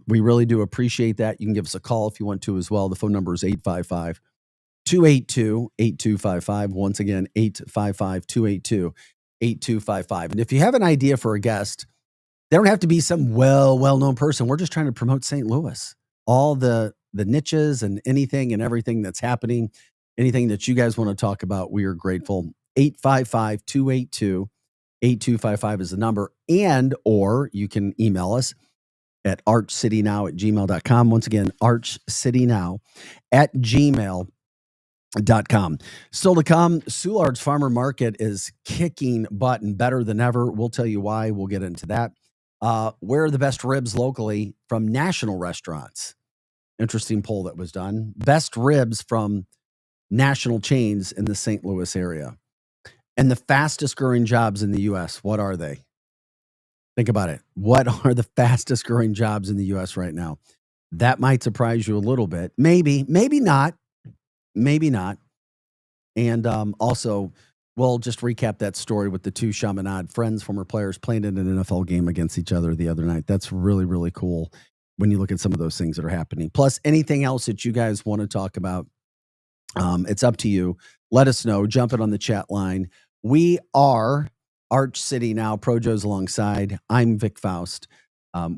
We really do appreciate that. You can give us a call if you want to as well. The phone number is 855-282-8255. Once again, 855-282-8255. And if you have an idea for a guest, they don't have to be some well-known person. We're just trying to promote St. Louis. All the niches and anything and everything that's happening, anything that you guys want to talk about, we are grateful. 855-282-8255 is the number. And or you can email us at archcitynow@gmail.com. Once again, archcitynow@gmail.com. Still to come, Soulard's Farmer Market is kicking butt and better than ever. We'll tell you why. We'll get into that. Where are the best ribs locally from national restaurants? Interesting poll that was done. Best ribs from national chains in the St. Louis area. And the fastest growing jobs in the U.S., what are they? Think about it. What are the fastest growing jobs in the U.S. right now? That might surprise you a little bit. Maybe, maybe not. Maybe not. And also, we'll just recap that story with the two Chaminade friends, former players, playing in an NFL game against each other the other night. That's really, really cool when you look at some of those things that are happening. Plus, anything else that you guys want to talk about, It's up to you. Let us know. Jump in on the chat line. We are Arch City Now. Projo's alongside. I'm Vic Faust.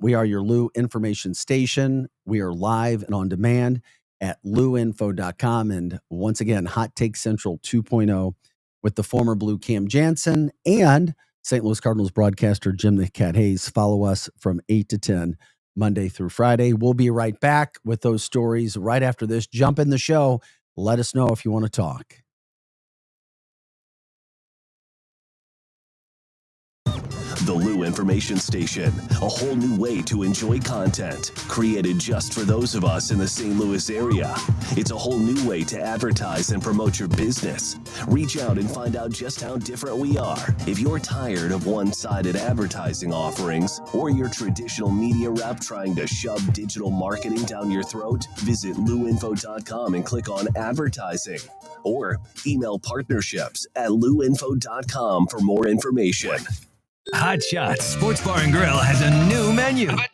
We are your Lou information station. We are live and on demand at louinfo.com. And once again, Hot Take Central 2.0 with the former Blue Cam Jansen and St. Louis Cardinals broadcaster Jim the Cat Hayes. Follow us from 8 to 10, Monday through Friday. We'll be right back with those stories right after this. Jump in the show. Let us know if you want to talk. The Lou Information Station, a whole new way to enjoy content created just for those of us in the St. Louis area. It's a whole new way to advertise and promote your business. Reach out and find out just how different we are. If you're tired of one-sided advertising offerings or your traditional media rep trying to shove digital marketing down your throat, visit louinfo.com and click on advertising. Or email partnerships at louinfo.com for more information. Hot Shots Sports Bar and Grill has a new menu. But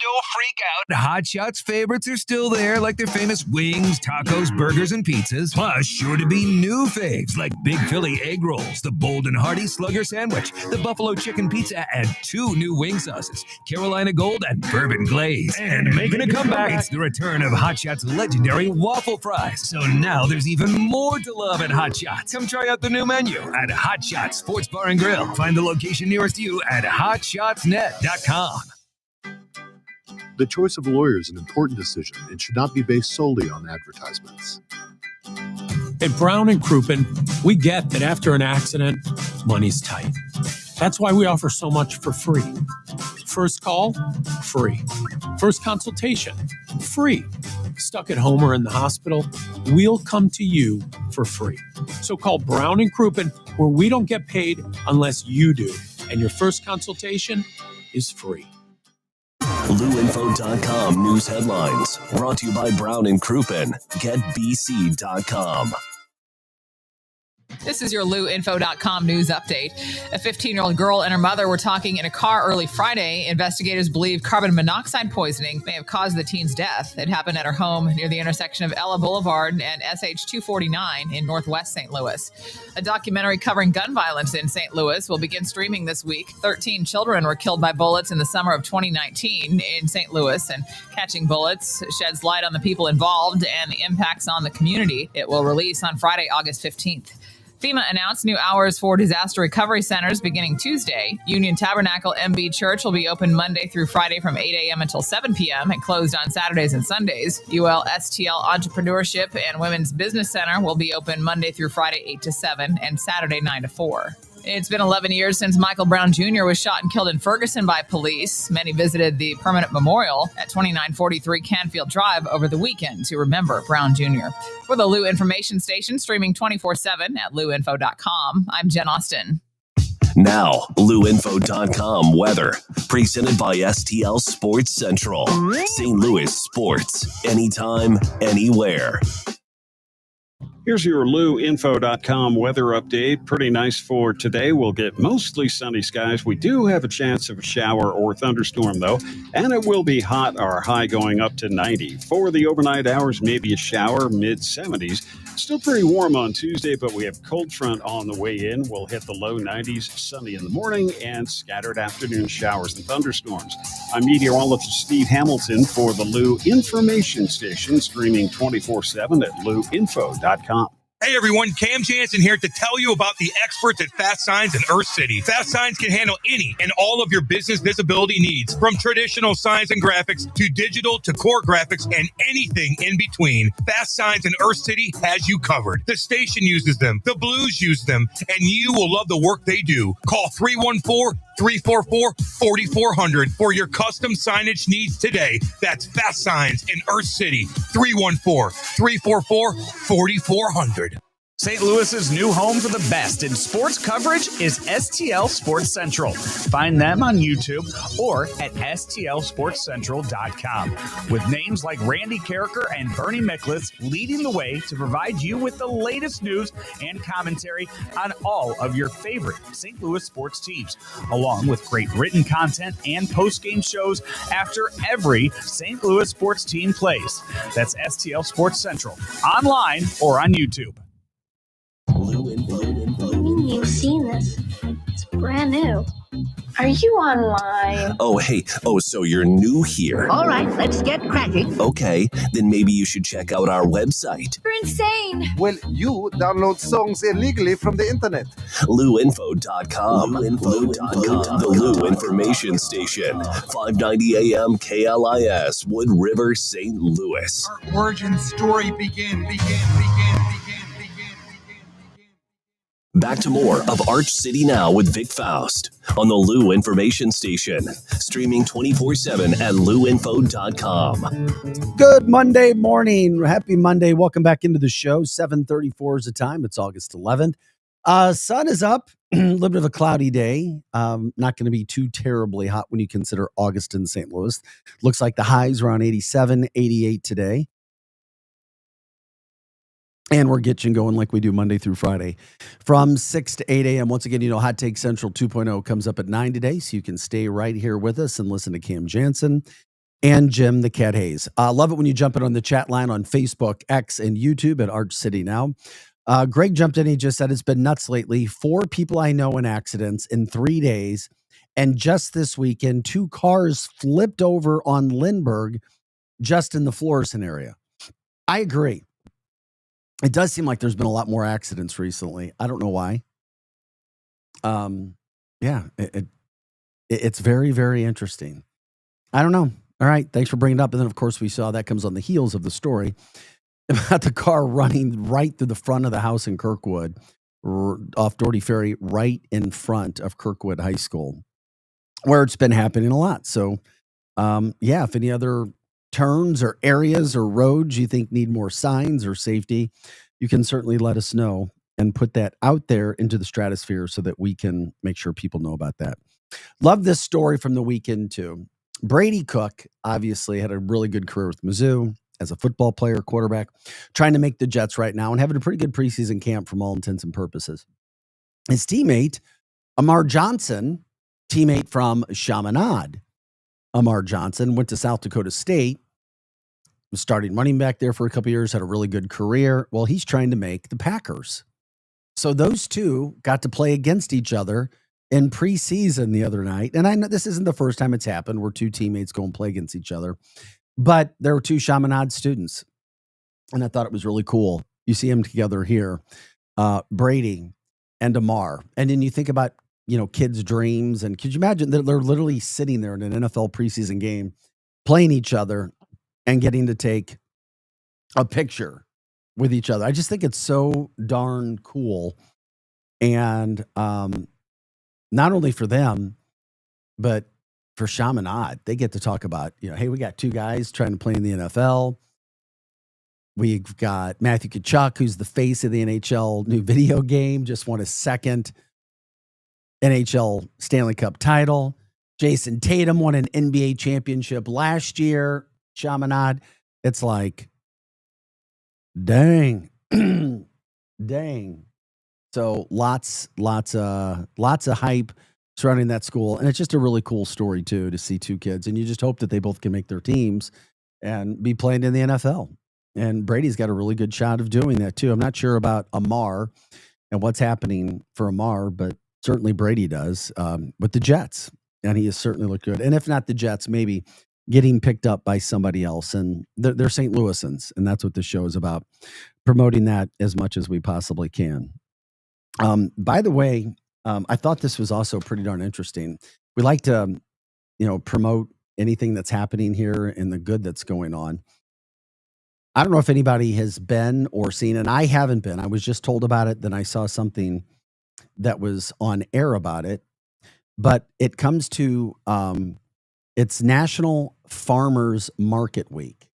don't freak out. Hot Shots favorites are still there, like their famous wings, tacos, burgers, and pizzas. Plus, sure to be new faves like Big Philly egg rolls, the Bold and Hearty Slugger sandwich, the Buffalo chicken pizza, and 2 new wing sauces, Carolina Gold and Bourbon Glaze. And making a comeback, it's the return of Hot Shots' legendary waffle fries. So now there's even more to love at Hot Shots. Come try out the new menu at Hot Shots Sports Bar and Grill. Find the location nearest you at hotshotsnet.com. The choice of a lawyer is an important decision and should not be based solely on advertisements. At Brown and Crouppen, we get that after an accident, money's tight. That's why we offer so much for free. First call, free. First consultation, free. Stuck at home or in the hospital, we'll come to you for free. So call Brown and Crouppen, where we don't get paid unless you do. And your first consultation is free. louinfo.com news headlines brought to you by Brown and Crouppen. GetBC.com. This is your louinfo.com news update. A 15-year-old girl and her mother were talking in a car early Friday. Investigators believe carbon monoxide poisoning may have caused the teen's death. It happened at her home near the intersection of Ella Boulevard and SH 249 in Northwest St. Louis. A documentary covering gun violence in St. Louis will begin streaming this week. 13 children were killed by bullets in the summer of 2019 in St. Louis, and Catching Bullets sheds light on the people involved and the impacts on the community. It will release on Friday, August 15th. FEMA announced new hours for disaster recovery centers beginning Tuesday. Union Tabernacle MB Church will be open Monday through Friday from 8 a.m. until 7 p.m. and closed on Saturdays and Sundays. UL STL Entrepreneurship and Women's Business Center will be open Monday through Friday 8 to 7 and Saturday 9 to 4. It's been 11 years since Michael Brown Jr. was shot and killed in Ferguson by police. Many visited the permanent memorial at 2943 Canfield Drive over the weekend to remember Brown Jr. For the Lou Information Station, streaming 24/7 at louinfo.com, I'm Jen Austin. Now, louinfo.com weather, presented by STL Sports Central. St. Louis sports, anytime, anywhere. Here's your louinfo.com weather update. Pretty nice for today. We'll get mostly sunny skies. We do have a chance of a shower or thunderstorm, though, and it will be hot, our high going up to 90. For the overnight hours, maybe a shower, mid-70s. Still pretty warm on Tuesday, but we have cold front on the way in. We'll hit the low 90s, sunny in the morning, and scattered afternoon showers and thunderstorms. I'm meteorologist Steve Hamilton for the Lou Information Station, streaming 24/7 at louinfo.com. Hey everyone, Cam Jansen here to tell you about the experts at Fast Signs in Earth City. Fast Signs can handle any and all of your business visibility needs, from traditional signs and graphics to digital to core graphics and anything in between. Fast Signs in Earth City has you covered. The station uses them, the Blues use them, and you will love the work they do. Call 314-344-4400 for your custom signage needs today. That's Fast Signs in Earth City, 314-344-4400. St. Louis's new home for the best in sports coverage is STL Sports Central. Find them on YouTube or at stlsportscentral.com. With names like Randy Carricker and Bernie Miklasz leading the way to provide you with the latest news and commentary on all of your favorite St. Louis sports teams, along with great written content and post-game shows after every St. Louis sports team plays. That's STL Sports Central, online or on YouTube. You've seen this. It's brand new. Are you online? Oh, hey. Oh, so you're new here. All right, let's get cracking. Okay, then maybe you should check out our website. You're insane. Well, you download songs illegally from the internet. LouInfo.com. LouInfo.com. The Lou Information Station. 590 AM KLIS, Wood River, St. Louis. Our origin story begin. Back to more of Arch City Now with Vic Faust on the Lou Information Station. Streaming 24/7 at LouInfo.com. Good Monday morning. Happy Monday. Welcome back into the show. 7:34 is the time. It's August 11th. Sun is up. A little bit of a cloudy day. Not going to be too terribly hot when you consider August in St. Louis. Looks like the highs around 87, 88 today. And we're getting going like we do Monday through Friday from 6 to 8 a.m. Once again, you know, Hot Take Central 2.0 comes up at 9 today, so you can stay right here with us and listen to Cam Jansen and Jim the Cat Hayes. Love it when you jump in on the chat line on Facebook, X, and YouTube at Arch City Now. Greg jumped in. He just said it's been nuts lately. 4 people I know in accidents in 3 days. And just this weekend, 2 cars flipped over on Lindbergh just in the Florissant area. I agree. It does seem like there's been a lot more accidents recently. I don't know why. It's very, very interesting. I don't know. All right. Thanks for bringing it up. And then, of course, we saw that comes on the heels of the story about the car running right through the front of the house in Kirkwood, off Doherty Ferry, right in front of Kirkwood High School, where it's been happening a lot. So, if any other turns or areas or roads you think need more signs or safety, you can certainly let us know and put that out there into the stratosphere so that we can make sure people know about that. Love this story from the weekend too. Brady Cook obviously had a really good career with Mizzou as a football player, quarterback, trying to make the Jets right now and having a pretty good preseason camp from all intents and purposes. His teammate, Amar Johnson, teammate from Chaminade, Amar Johnson, went to South Dakota State, was starting running back there for a couple of years, had a really good career. Well, he's trying to make the Packers. So those two got to play against each other in preseason the other night. And I know this isn't the first time it's happened where 2 teammates go and play against each other, but there were 2 Chaminade students. And I thought it was really cool. You see them together here, Brady and Amar. And then you think about, you know, kids' dreams. And could you imagine that they're literally sitting there in an NFL preseason game, playing each other and getting to take a picture with each other? I just think it's so darn cool. And not only for them, but for Chaminade, they get to talk about, you know, hey, we got 2 guys trying to play in the NFL. We've got Matthew Tkachuk, who's the face of the NHL new video game, just won his 2nd NHL Stanley Cup title. Jason Tatum won an NBA championship last year. Chaminade. It's like, dang. So lots of hype surrounding that school. And it's just a really cool story too, to see 2 kids. And you just hope that they both can make their teams and be playing in the NFL. And Brady's got a really good shot of doing that too. I'm not sure about Amar and what's happening for Amar, but certainly Brady does with the Jets. And he has certainly looked good. And if not the Jets, maybe getting picked up by somebody else. And they're St. Louisans. And that's what this show is about, promoting that as much as we possibly can. By the way, I thought this was also pretty darn interesting. We like to, promote anything that's happening here and the good that's going on. I don't know if anybody has been or seen, and I haven't been. I was just told about it. Then I saw something that was on air about it. But it comes to, it's National Farmers Market Week.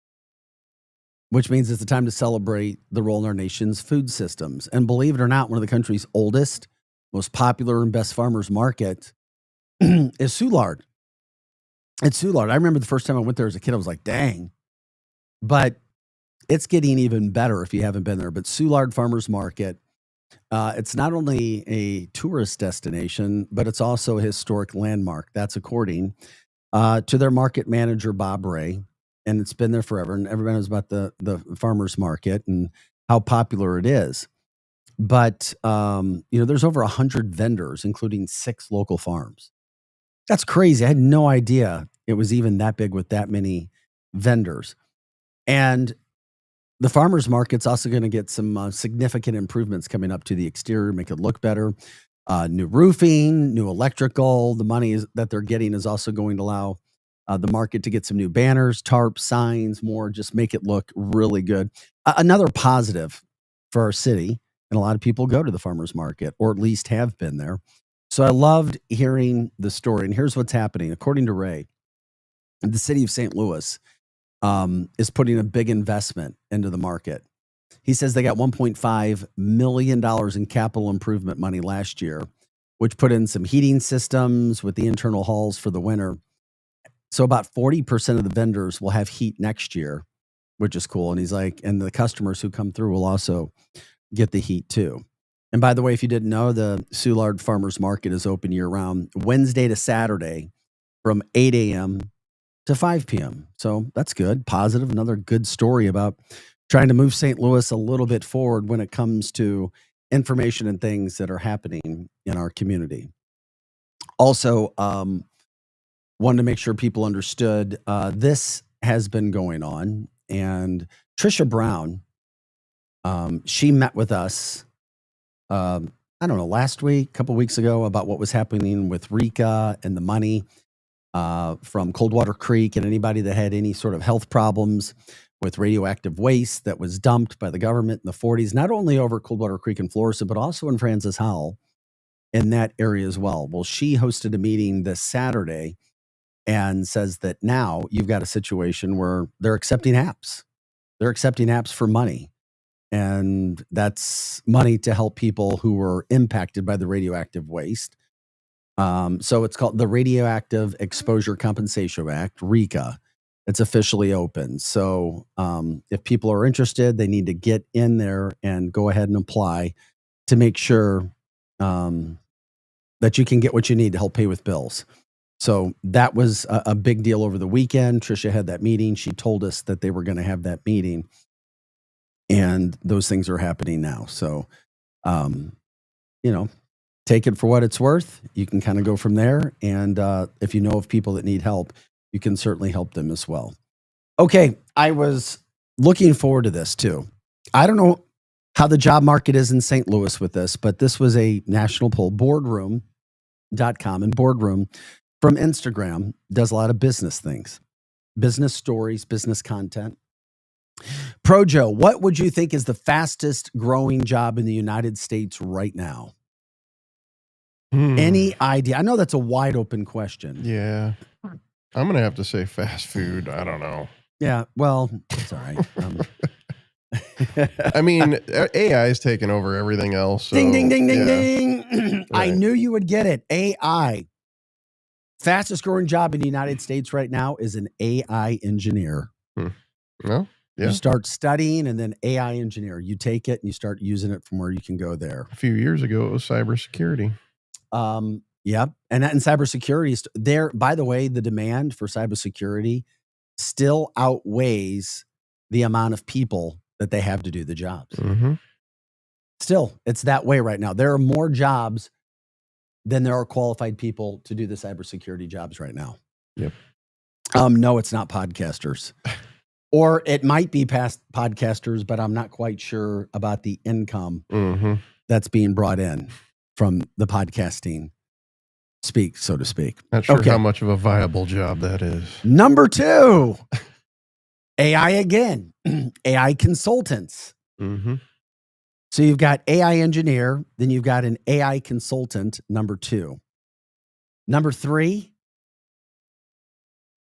which means it's the time to celebrate the role in our nation's food systems. And believe it or not, one of the country's oldest, most popular, and best farmers market is Soulard. It's Soulard. I remember the first time I went there as a kid, I was like, dang. But it's getting even better if you haven't been there. But Soulard Farmers Market, it's not only a tourist destination, but it's also a historic landmark. That's according to their market manager, Bob Ray. And it's been there forever. And everybody knows about the farmers market and how popular it is. But, there's over 100 vendors, including 6 local farms. That's crazy. I had no idea it was even that big with that many vendors. And the farmers market's also going to get some significant improvements coming up to the exterior, make it look better. New roofing, new electrical. The money that they're getting is also going to allow the market to get some new banners, tarps, signs, more, just make it look really good. Another positive for our city, and a lot of people go to the farmers market, or at least have been there. So I loved hearing the story. And here's what's happening. According to Ray, the city of St. Louis is putting a big investment into the market. He says they got $1.5 million in capital improvement money last year, which put in some heating systems with the internal halls for the winter. So about 40% of the vendors will have heat next year, which is cool. And he's like, and the customers who come through will also get the heat too. And by the way, if you didn't know, the Soulard Farmers Market is open year round, Wednesday to Saturday from 8 a.m. to 5 p.m. So that's good. Positive. Another good story about trying to move St. Louis a little bit forward when it comes to information and things that are happening in our community. Also, wanted to make sure people understood this has been going on. And Trisha Brown, she met with us, I don't know, last week, a couple weeks ago, about what was happening with RECA and the money from Coldwater Creek, and anybody that had any sort of health problems with radioactive waste that was dumped by the government in the 40s, not only over Coldwater Creek in Florissant, but also in Francis Howell in that area as well. Well, she hosted a meeting this Saturday and says that now you've got a situation where they're accepting apps. They're accepting apps for money. And that's money to help people who were impacted by the radioactive waste. So it's called the Radioactive Exposure Compensation Act, RECA. It's officially open. So if people are interested, they need to get in there and go ahead and apply to make sure that you can get what you need to help pay with bills. So that was a big deal over the weekend. Trisha had that meeting. She told us that they were going to have that meeting. And those things are happening now. So, take it for what it's worth. You can kind of go from there. And if you know of people that need help, you can certainly help them as well. Okay, I was looking forward to this too. I don't know how the job market is in St. Louis with this, but this was a national poll, boardroom.com, and Boardroom from Instagram does a lot of business things, business stories, business content. Projo, what would you think is the fastest growing job in the United States right now? Any idea? I know that's a wide open question. Yeah. I'm going to have to say fast food. I don't know. Yeah, well, it's all right. I mean, AI is taking over everything else. So, ding, ding, ding, ding, yeah. ding. I Right. knew you would get it. AI. Fastest growing job in the United States right now is an AI engineer. Well, yeah. You start studying and then AI engineer. You take it and you start using it from where you can go there. A few years ago, it was cybersecurity. Yep. And that in cybersecurity is there, by the way, the demand for cybersecurity still outweighs the amount of people that they have to do the jobs. Mm-hmm. Still, it's that way right now. There are more jobs than there are qualified people to do the cybersecurity jobs right now. Yep. No, it's not podcasters. Or it might be past podcasters, but I'm not quite sure about the income that's being brought in from the podcasting speak, so to speak. Not sure how much of a viable job that is. Number 2, AI again, AI consultants. Mm-hmm. So you've got AI engineer, then you've got an AI consultant, number 2. Number 3,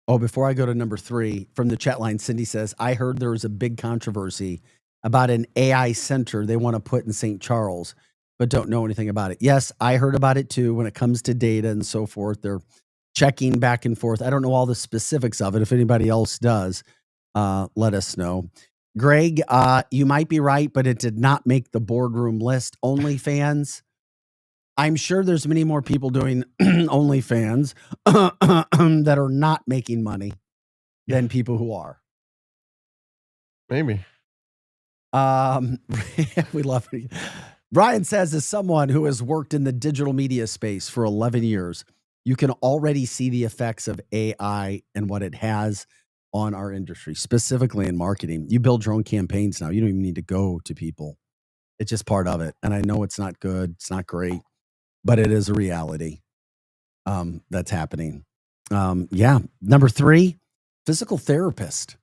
Oh, before I go to number 3, from the chat line, Cindy says, I heard there was a big controversy about an AI center they want to put in St. Charles, but don't know anything about it. Yes, I heard about it too. When it comes to data and so forth, they're checking back and forth. I don't know all the specifics of it. If anybody else does, let us know. Greg, you might be right, but it did not make the boardroom list. OnlyFans. I'm sure there's many more people doing OnlyFans that are not making money than people who are. Maybe. We love it. Brian says, as someone who has worked in the digital media space for 11 years, you can already see the effects of AI and what it has on our industry, specifically in marketing. You build your own campaigns now. You don't even need to go to people. It's just part of it. And I know it's not good. It's not great, but it is a reality that's happening. Yeah. Number 3, physical therapist.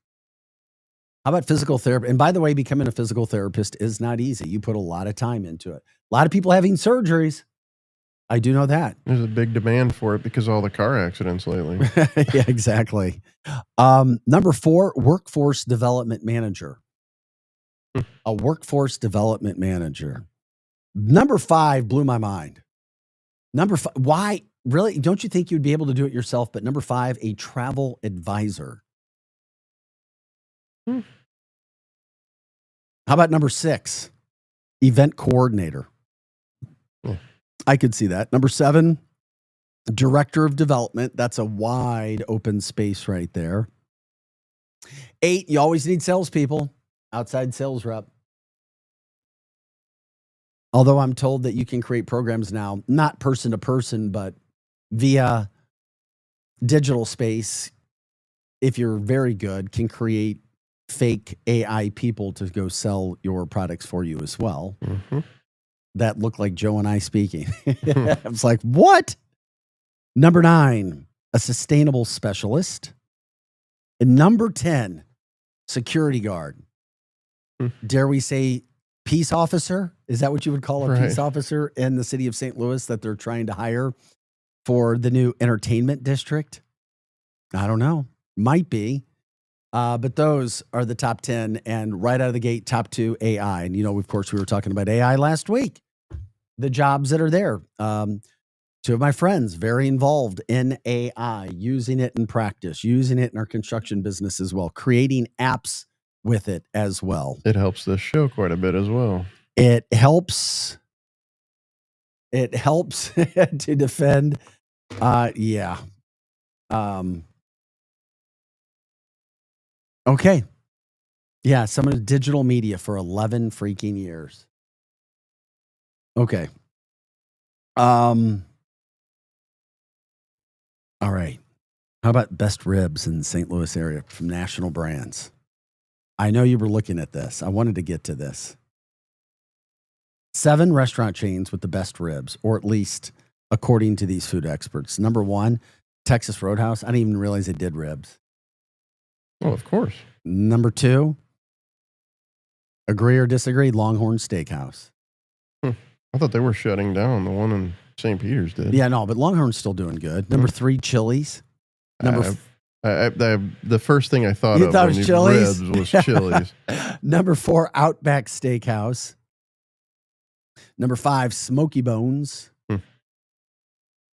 How about physical therapy? And by the way, becoming a physical therapist is not easy. You put a lot of time into it. A lot of people having surgeries. I do know that. There's a big demand for it because of all the car accidents lately. Yeah, exactly. Number 4, workforce development manager. A workforce development manager. Number 5 blew my mind. Number 5, why? Really? Don't you think you'd be able to do it yourself? But number 5, a travel advisor. How about number 6, event coordinator? I could see that. Number 7, director of development. That's a wide open space right there. 8, you always need salespeople, outside sales rep. Although I'm told that you can create programs now, not person to person, but via digital space, if you're very good, can create fake AI people to go sell your products for you as well. Mm-hmm. That look like Joe and I speaking. I was like, what? Number 9, a sustainable specialist. And number 10, security guard. Dare we say peace officer? Is that what you would call a peace officer in the city of St. Louis that they're trying to hire for the new entertainment district? I don't know. Might be. But those are the top 10, and right out of the gate, top 2, AI. And, of course, we were talking about AI last week, the jobs that are there. 2 of my friends, very involved in AI, using it in practice, using it in our construction business as well, creating apps with it as well. It helps the show quite a bit as well. It helps to defend. Yeah. Okay. Yeah, some of the digital media for 11 freaking years. Okay. All right. How about best ribs in the St. Louis area from national brands? I know you were looking at this. I wanted to get to this. 7 restaurant chains with the best ribs, or at least according to these food experts. Number 1, Texas Roadhouse. I didn't even realize they did ribs. Oh, of course. Number 2, agree or disagree, Longhorn Steakhouse. I thought they were shutting down. The one in St. Peter's did. Yeah, no, but Longhorn's still doing good. Number 3, Chili's. The first thing I thought You of thought when it was you Chili's? ribs was Chili's. Number 4, Outback Steakhouse. Number 5, Smoky Bones. And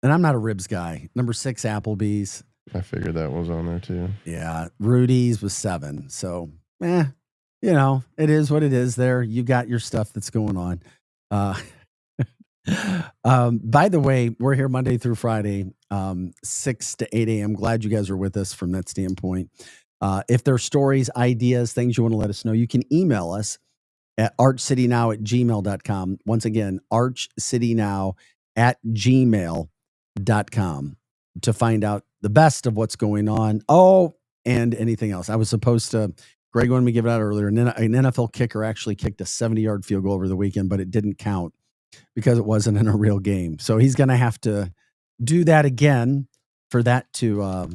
I'm not a ribs guy. Number 6, Applebee's. I figured that was on there too. Yeah, Rudy's was 7. So, it is what it is there. You got your stuff that's going on. By the way, we're here Monday through Friday, 6 to 8 a.m. Glad you guys are with us from that standpoint. If there are stories, ideas, things you want to let us know, you can email us at archcitynow@gmail.com. Once again, archcitynow@gmail.com to find out the best of what's going on. Oh, and anything else. I was supposed to, Greg wanted me to give it out earlier. An NFL kicker actually kicked a 70-yard field goal over the weekend, but it didn't count because it wasn't in a real game. So he's going to have to do that again for that to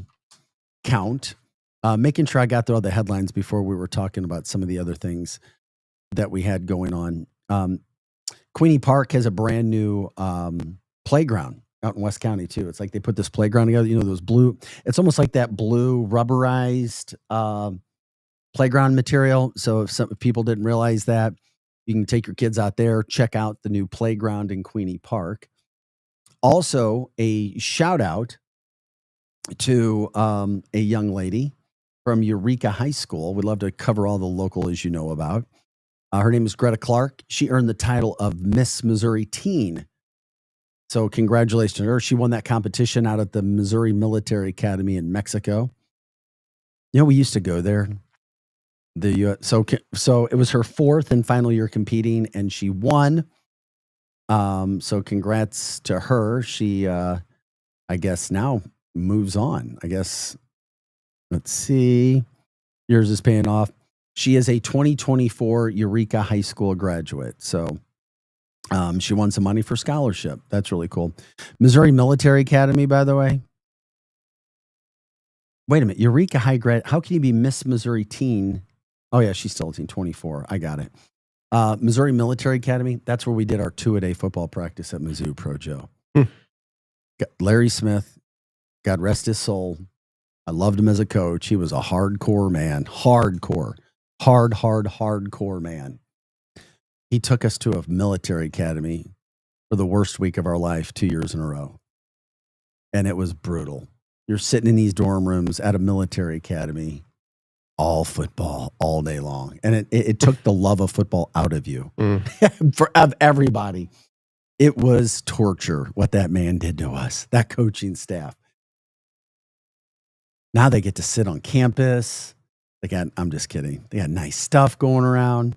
count. Making sure I got through all the headlines before we were talking about some of the other things that we had going on. Queenie Park has a brand new playground out in West County too. It's like they put this playground together. You know, those blue. It's almost like that blue rubberized playground material. So if people didn't realize that, you can take your kids out there, check out the new playground in Queenie Park. Also, a shout out to a young lady from Eureka High School. We'd love to cover all the local, as you know about. Her name is Greta Clark. She earned the title of Miss Missouri Teen. So congratulations to her. She won that competition out at the Missouri Military Academy in Mexico. You know, we used to go there. So it was her fourth and final year competing, and she won. So congrats to her. She, I guess now moves on. I guess, let's see. Yours is paying off. She is a 2024 Eureka High School graduate. So she won some money for scholarship. That's really cool. Missouri Military Academy, by the way. Wait a minute. Eureka High grad. How can you be Miss Missouri Teen? Oh, yeah, she's still a teen, 24. I got it. Missouri Military Academy. That's where we did our 2-a-day football practice at Mizzou, Pro Joe. Larry Smith, God rest his soul. I loved him as a coach. He was a hardcore man. Hardcore man. He took us to a military academy for the worst week of our life 2 years in a row. And it was brutal. You're sitting in these dorm rooms at a military academy, all football all day long. And it took the love of football out of you of everybody. It was torture what that man did to us, that coaching staff. Now they get to sit on campus. I'm just kidding. They got nice stuff going around.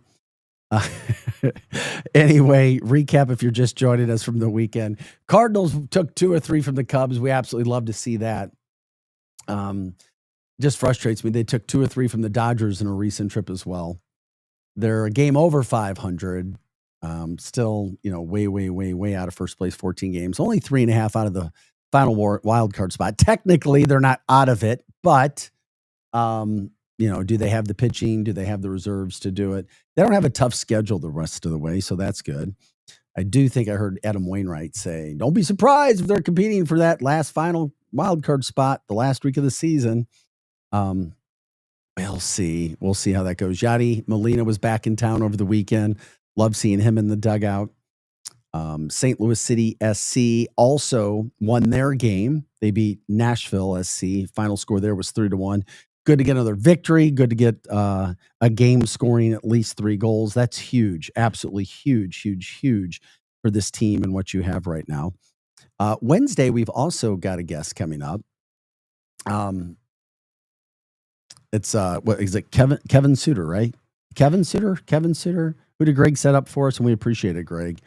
Anyway, recap if you're just joining us from the weekend. Cardinals took 2 or 3 from the Cubs. We absolutely love to see that. Just frustrates me. They took 2 or 3 from the Dodgers in a recent trip as well. They're a game over 500. Still, way out of first place, 14 games. Only 3.5 out of the final wild card spot. Technically, they're not out of it, but do they have the pitching? Do they have the reserves to do it? They don't have a tough schedule the rest of the way, so that's good. I do think I heard Adam Wainwright say, don't be surprised if they're competing for that last final wild card spot the last week of the season. We'll see. We'll see how that goes. Yadi Molina was back in town over the weekend. Love seeing him in the dugout. St. Louis City SC also won their game. They beat Nashville SC. Final score there was 3-1. Good to get another victory. Good to get a game scoring at least 3 goals. That's huge. Absolutely huge for this team and what you have right now. Wednesday, we've also got a guest coming up. It's what is it? Kevin Suter, right? Kevin Suter. Who did Greg set up for us? And we appreciate it, Greg.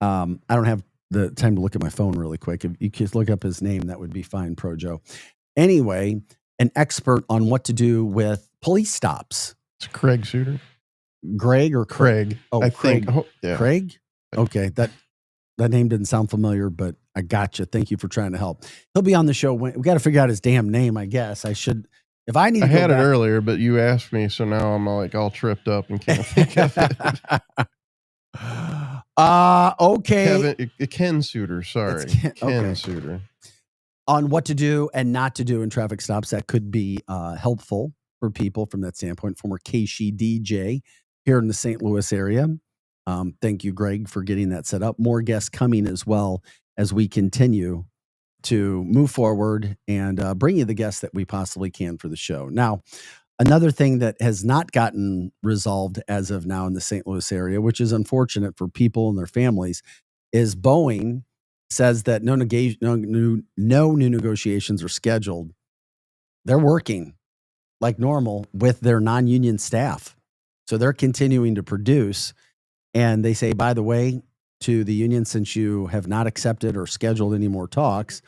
I don't have the time to look at my phone really quick. If you could look up his name, that would be fine, Pro Joe. Anyway, an expert on what to do with police stops. It's Craig Suter. Greg or Craig? Oh, I Craig. think. Yeah. Craig? Okay, that name didn't sound familiar, but I got you. Thank you for trying to help. He'll be on the show. We got to figure out his damn name, I guess. I should. If I need, I had it earlier, but you asked me, so now I'm like all tripped up and can't think of it. Okay. Ken Suter. Sorry, Ken Suter. On what to do and not to do in traffic stops that could be helpful for people from that standpoint. Former KSHE DJ here in the St. Louis area. Thank you, Greg, for getting that set up. More guests coming as well as we continue to move forward and bring you the guests that we possibly can for the show. Now, another thing that has not gotten resolved as of now in the St. Louis area, which is unfortunate for people and their families, is Boeing says that no new negotiations are scheduled. They're working like normal with their non-union staff. So they're continuing to produce. And they say, by the way, to the union, since you have not accepted or scheduled any more talks,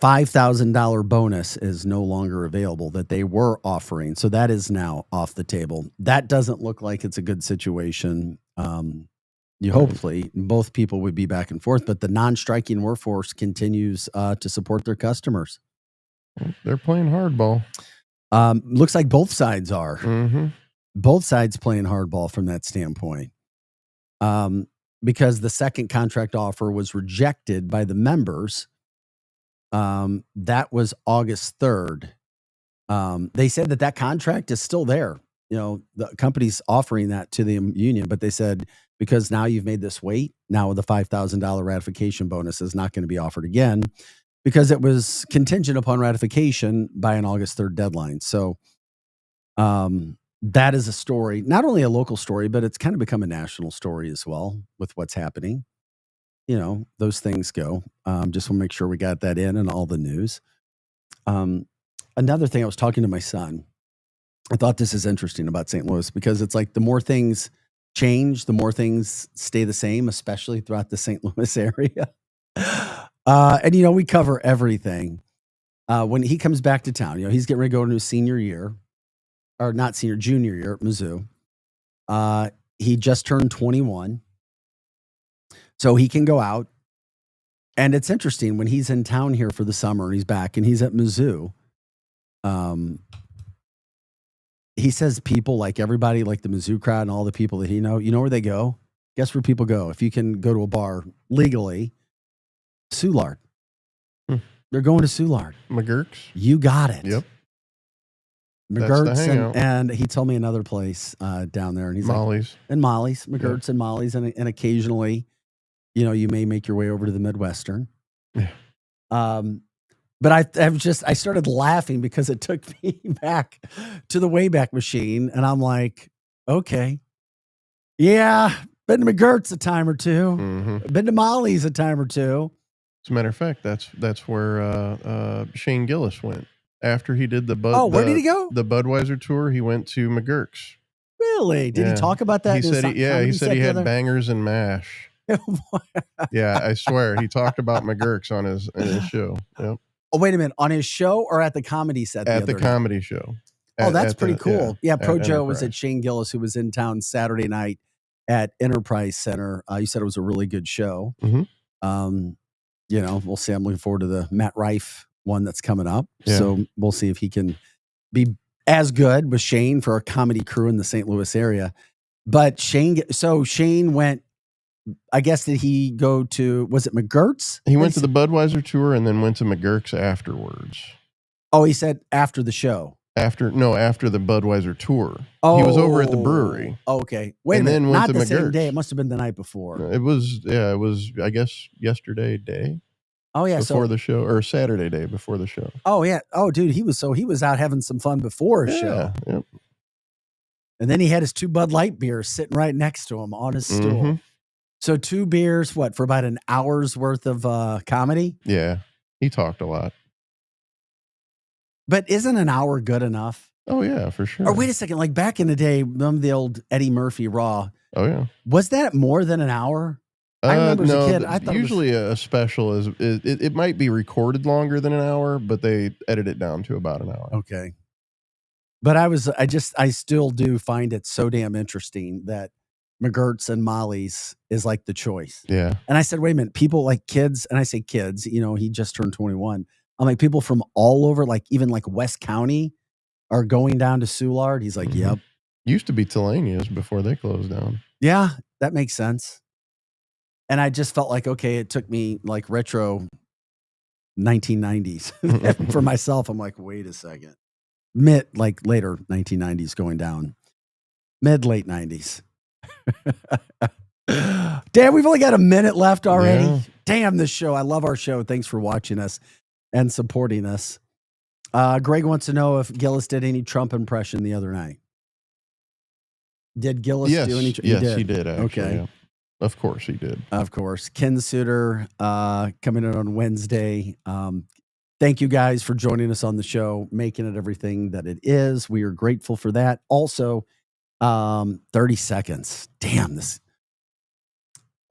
$5,000 bonus is no longer available that they were offering. So that is now off the table. That doesn't look like it's a good situation. Hopefully both people would be back and forth, but the non-striking workforce continues to support their customers. They're playing hardball. Looks like both sides are. Mm-hmm. Both sides playing hardball from that standpoint. because the second contract offer was rejected by the members. That was August 3rd. They said that contract is still there. The company's offering that to the union, but they said, because now you've made this weight, now the $5,000 ratification bonus is not going to be offered again, because it was contingent upon ratification by an August 3rd deadline. So that is a story, not only a local story, but it's kind of become a national story as well with what's happening. Those things go. Just want to make sure we got that in and all the news. Another thing, I was talking to my son. I thought this is interesting about St. Louis, because it's like the more things change, the more things stay the same, especially throughout the St. Louis area. And we cover everything. When he comes back to town, he's getting ready to go into his senior year, or not senior, junior year at Mizzou. He just turned 21. So he can go out. And it's interesting when he's in town here for the summer and he's back and he's at Mizzou. He says people, like everybody, like the Mizzou crowd and all the people that he know where they go? Guess where people go? If you can go to a bar legally, Soulard. They're going to Soulard. McGurk's. You got it. Yep. McGurk's, and he told me another place down there, and he's Molly's. And Molly's, McGurk's and Molly's, and occasionally, you may make your way over to the Midwestern. Yeah. But I started laughing because it took me back to the Wayback Machine, and I'm like, okay, yeah, been to McGurk's a time or two, been to Molly's a time or two. As a matter of fact, that's where Shane Gillis went after he did the where did he go? The Budweiser tour. He went to McGurk's. Really? Did he talk about that? He said he had bangers and mash. Yeah, I swear he talked about McGurk's on his show. Yep. Oh, wait a minute. On his show or at the comedy set? At the comedy show. That's pretty cool. Yeah, Pro Joe was at Shane Gillis, who was in town Saturday night at Enterprise Center. You said it was a really good show. We'll see. I'm looking forward to the Matt Rife one that's coming up. Yeah. So we'll see if he can be as good with Shane for a comedy crew in the St. Louis area. But Shane went, I guess, did he go to, was it McGurk's? He went to the Budweiser tour and then went to McGurk's afterwards. Oh, he said after the show. After the Budweiser tour. Oh, he was over at the brewery. Okay. Wait a minute. Then went not to the same day. It must have been the night before. It was, I guess, yesterday day. Oh, yeah. Before the show, or Saturday day before the show. Oh, yeah. Oh, dude, he was out having some fun before his show. Yep. And then he had his 2 Bud Light beers sitting right next to him on his stool. So 2 beers, for about an hour's worth of comedy? Yeah. He talked a lot. But isn't an hour good enough? Oh, yeah, for sure. Or wait a second, like back in the day, remember the old Eddie Murphy Raw? Oh, yeah. Was that more than an hour? I remember as a kid. I thought usually a special is it might be recorded longer than an hour, but they edit it down to about an hour. Okay. But I still do find it so damn interesting that McGurk's and Molly's is like the choice. Yeah. And I said, wait a minute, people like kids, and I say kids, he just turned 21. I'm like, people from all over, like even like West County are going down to Soulard. He's like, yep. Used to be Telania's before they closed down. Yeah, that makes sense. And I just felt like, okay, it took me like retro 1990s for myself. I'm like, wait a second. Later 1990s going down. Late 90s. Damn, we've only got a minute left already. Yeah. Damn, this show. I love our show. Thanks for watching us and supporting us. Greg wants to know if Gillis did any Trump impression the other night. Did Gillis do any? Yes, he did. Actually, okay. Yeah. Of course he did. Of course. Ken Suter coming in on Wednesday. Thank you guys for joining us on the show, making it everything that it is. We are grateful for that. Also, 30 seconds. Damn this.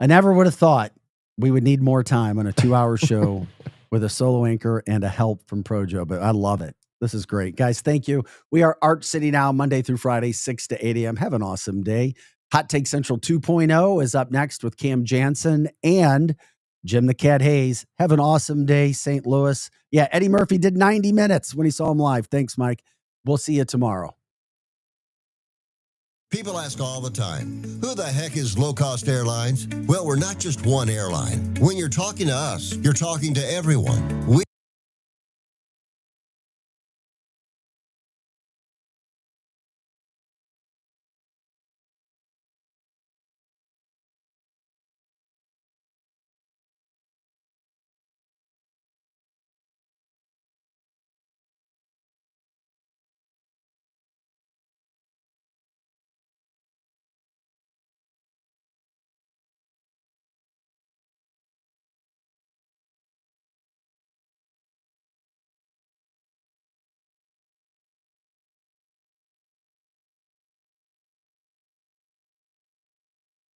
I never would have thought we would need more time on a 2-hour show with a solo anchor and a help from Projo, but I love it. This is great. Guys, thank you. We are Art City now, Monday through Friday, 6 to 8 a.m. Have an awesome day. Hot Take Central 2.0 is up next with Cam Jansen and Jim the Cat Hayes. Have an awesome day, St. Louis. Yeah, Eddie Murphy did 90 minutes when he saw him live. Thanks, Mike. We'll see you tomorrow. People ask all the time, who the heck is Low Cost Airlines? Well, we're not just one airline. When you're talking to us, you're talking to everyone. We